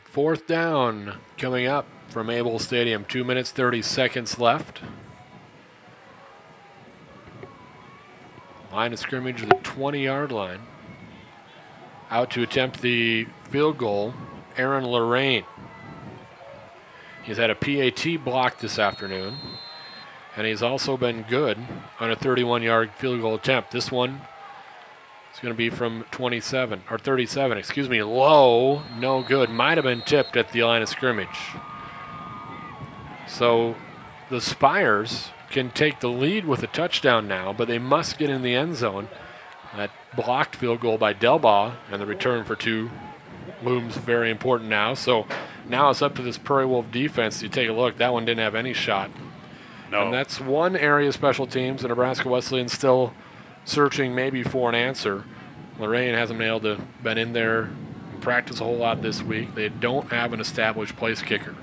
Fourth down coming up from Able Stadium. 2 minutes, 30 seconds left. Line of scrimmage, the 20-yard line. Out to attempt the field goal, Aaron Lorraine. He's had a PAT block this afternoon, and he's also been good on a 31-yard field goal attempt. This one is going to be from 27, or 37, excuse me, low, no good. Might have been tipped at the line of scrimmage. So the Spires can take the lead with a touchdown now, but they must get in the end zone. That blocked field goal by Delbaugh and the return for 2 looms very important now. So now it's up to this Prairie Wolf defense. You take a look, that one didn't have any shot. No. And that's one area of special teams, and Nebraska Wesleyan still searching maybe for an answer. Lorraine hasn't been able to been in there and practice a whole lot this week. They don't have an established place kicker.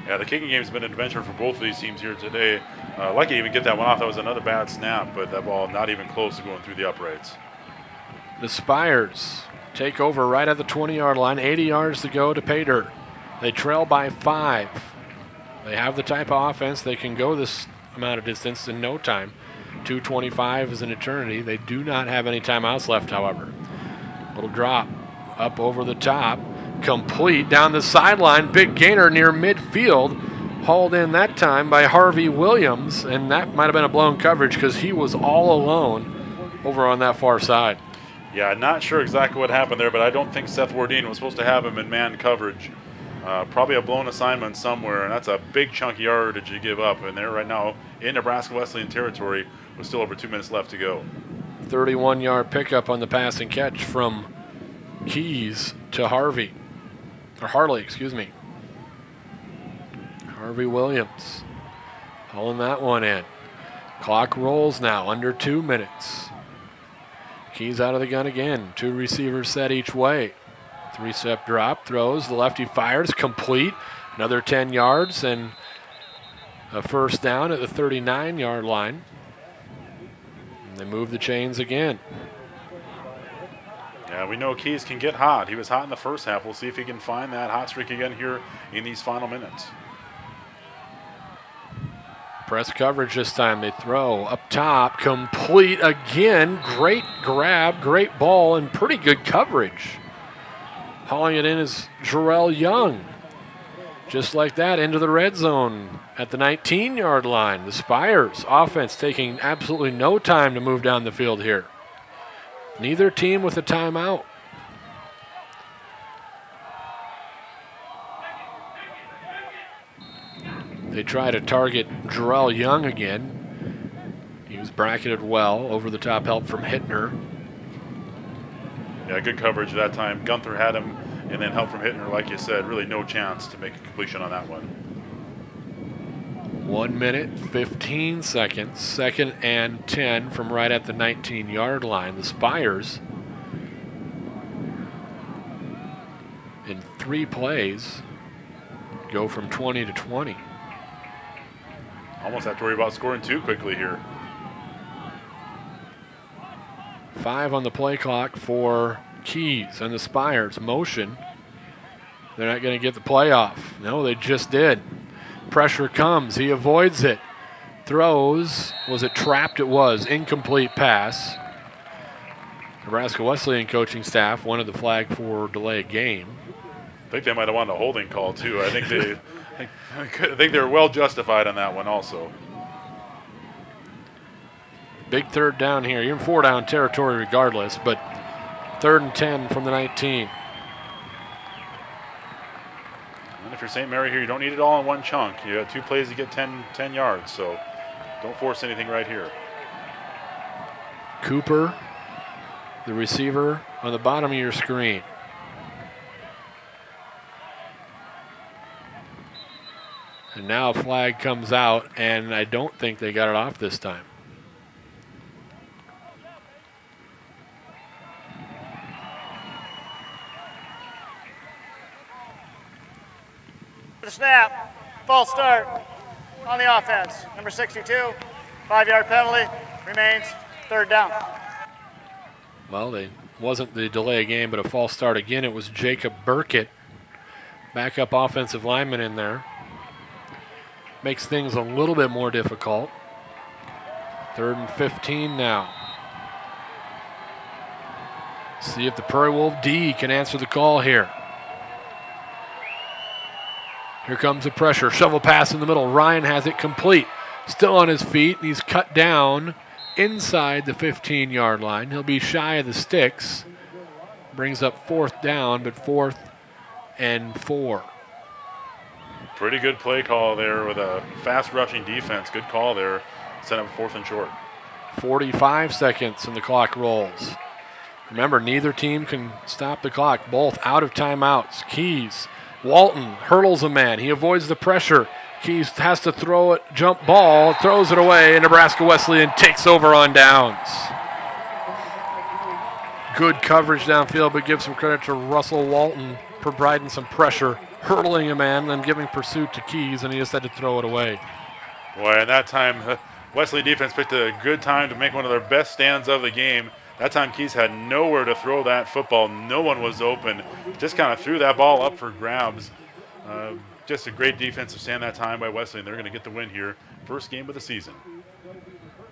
Yeah, the kicking game's been an adventure for both of these teams here today. Lucky to even get that one off. That was another bad snap, but that ball not even close to going through the uprights. The Spires take over right at the 20-yard line, 80 yards to go to pay dirt. They trail by 5. They have the type of offense they can go this amount of distance in no time. 2:25 is an eternity. They do not have any timeouts left, however. Little drop up over the top, complete down the sideline. Big gainer near midfield. Hauled in that time by Harvey Williams, and that might have been a blown coverage because he was all alone over on that far side. Yeah, not sure exactly what happened there, but I don't think Seth Wardine was supposed to have him in man coverage. Probably a blown assignment somewhere, and that's a big chunk of yardage you give up. And they're right now in Nebraska Wesleyan territory with still over 2 minutes left to go. 31-yard pickup on the pass and catch from Keys to Harvey. Or Harley, excuse me. Harvey Williams hauling that one in. Clock rolls now, under 2 minutes. Keys out of the gun again. 2 receivers set each way. 3-step drop, throws, the lefty fires, complete. Another 10 yards and a first down at the 39-yard line. And they move the chains again. Yeah, we know Keys can get hot. He was hot in the first half. We'll see if he can find that hot streak again here in these final minutes. Press coverage this time. They throw up top, complete again. Great grab, great ball, and pretty good coverage. Hauling it in is Jarrell Young. Just like that, into the red zone at the 19-yard line. The Spires offense taking absolutely no time to move down the field here. Neither team with a timeout. They try to target Jarrell Young again. He was bracketed well. Over the top help from Hittner. Yeah, good coverage that time. Gunther had him, and then help from Hittner, like you said. Really no chance to make a completion on that one. 1 minute, 15 seconds. 2nd and 10 from right at the 19-yard line. The Spires, in 3 plays, go from 20 to 20. Almost have to worry about scoring 2 quickly here. 5 on the play clock for Keys and the Spires. Motion. They're not going to get the play off. No, they just did. Pressure comes. He avoids it. Throws. Was it trapped? It was. Incomplete pass. Nebraska Wesleyan coaching staff wanted the flag for delay game. I think they might have wanted a holding call, too. I think they... I think they're well justified on that one also. Big 3rd down here. You're in 4-down territory regardless, but 3rd and 10 from the 19. And if you're St. Mary here, you don't need it all in one chunk. You got 2 plays to get 10 yards, so don't force anything right here. Cooper, the receiver, on the bottom of your screen. And now a flag comes out, and I don't think they got it off this time. The snap, false start on the offense. Number 62, 5-yard penalty, remains 3rd down. Well, they wasn't the delay game, but a false start again. It was Jacob Burkett, backup offensive lineman in there. Makes things a little bit more difficult. 3rd and 15 now. See if the Prairie Wolf D can answer the call here. Here comes the pressure. Shovel pass in the middle. Ryan has it complete. Still on his feet. He's cut down inside the 15-yard line. He'll be shy of the sticks. Brings up 4th down, but 4th and 4. Pretty good play call there with a fast rushing defense. Good call there. Set up 4th and short. 45 seconds and the clock rolls. Remember, neither team can stop the clock. Both out of timeouts. Keys. Walton hurdles a man. He avoids the pressure. Keys has to throw it, jump ball, throws it away, and Nebraska Wesleyan takes over on downs. Good coverage downfield, but give some credit to Russell Walton providing some pressure, hurdling a man, then giving pursuit to Keys, and he just had to throw it away. Boy, and that time, Wesley defense picked a good time to make one of their best stands of the game. That time, Keys had nowhere to throw that football. No one was open. Just kind of threw that ball up for grabs. Just a great defensive stand that time by Wesley, and they're going to get the win here. First game of the season.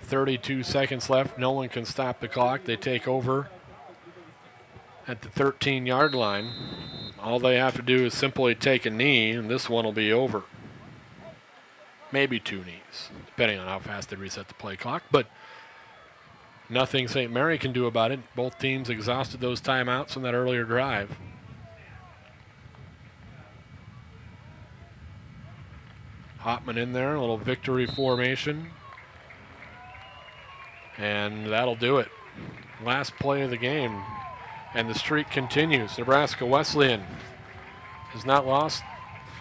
32 seconds left. No one can stop the clock. They take over at the 13-yard line. All they have to do is simply take a knee, and this one will be over. Maybe 2 knees, depending on how fast they reset the play clock. But nothing St. Mary can do about it. Both teams exhausted those timeouts from that earlier drive. Hopman in there, a little victory formation. And that'll do it. Last play of the game. And the streak continues. Nebraska Wesleyan has not lost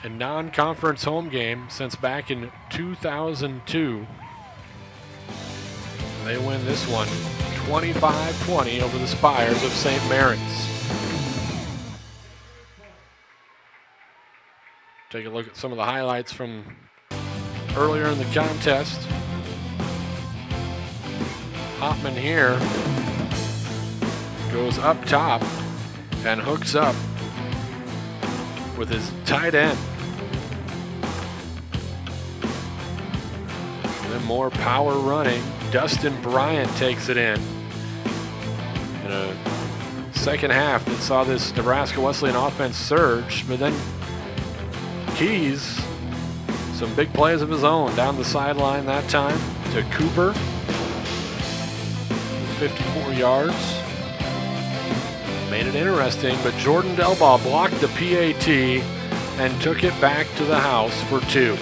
a non-conference home game since back in 2002. They win this one 25-20 over the Spires of St. Mary's. Take a look at some of the highlights from earlier in the contest. Hopman here goes up top and hooks up with his tight end. And then more power running. Dustin Bryant takes it in a second half that saw this Nebraska Wesleyan offense surge, but then Keys, some big plays of his own down the sideline that time to Cooper, 54 yards. Made it interesting, but Jordan Delbaugh blocked the PAT and took it back to the house for 2.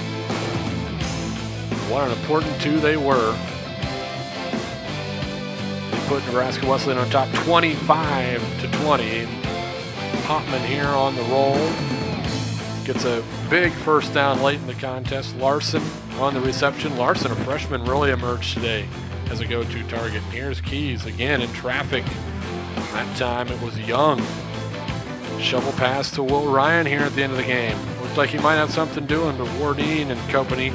What an important 2 they were. They put Nebraska Wesleyan on top 25-20. Hopman here on the roll. Gets a big first down late in the contest. Larson on the reception. Larson, a freshman, really emerged today as a go-to target. And here's Keys again in traffic. That time it was Young. Shovel pass to Will Ryan here at the end of the game. Looked like he might have something doing, but Wardine and company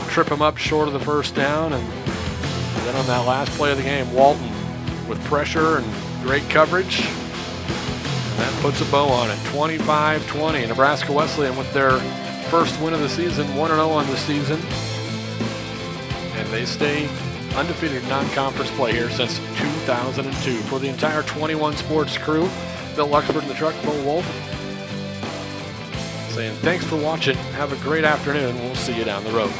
trip him up short of the first down. And then on that last play of the game, Walton with pressure and great coverage. And that puts a bow on it. 25-20. Nebraska Wesleyan with their first win of the season, 1-0 on the season. And they stay undefeated non-conference play here since 2002. For the entire 21 Sports crew, Bill Luxford and the Truck, Bo Wolf, saying thanks for watching. Have a great afternoon. We'll see you down the road.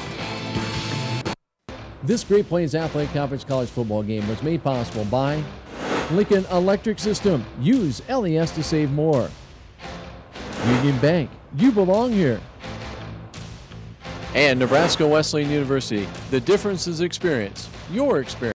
This Great Plains Athletic Conference college football game was made possible by Lincoln Electric System. Use LES to save more. Union Bank. You belong here. And Nebraska Wesleyan University. The difference is experience. Your experience.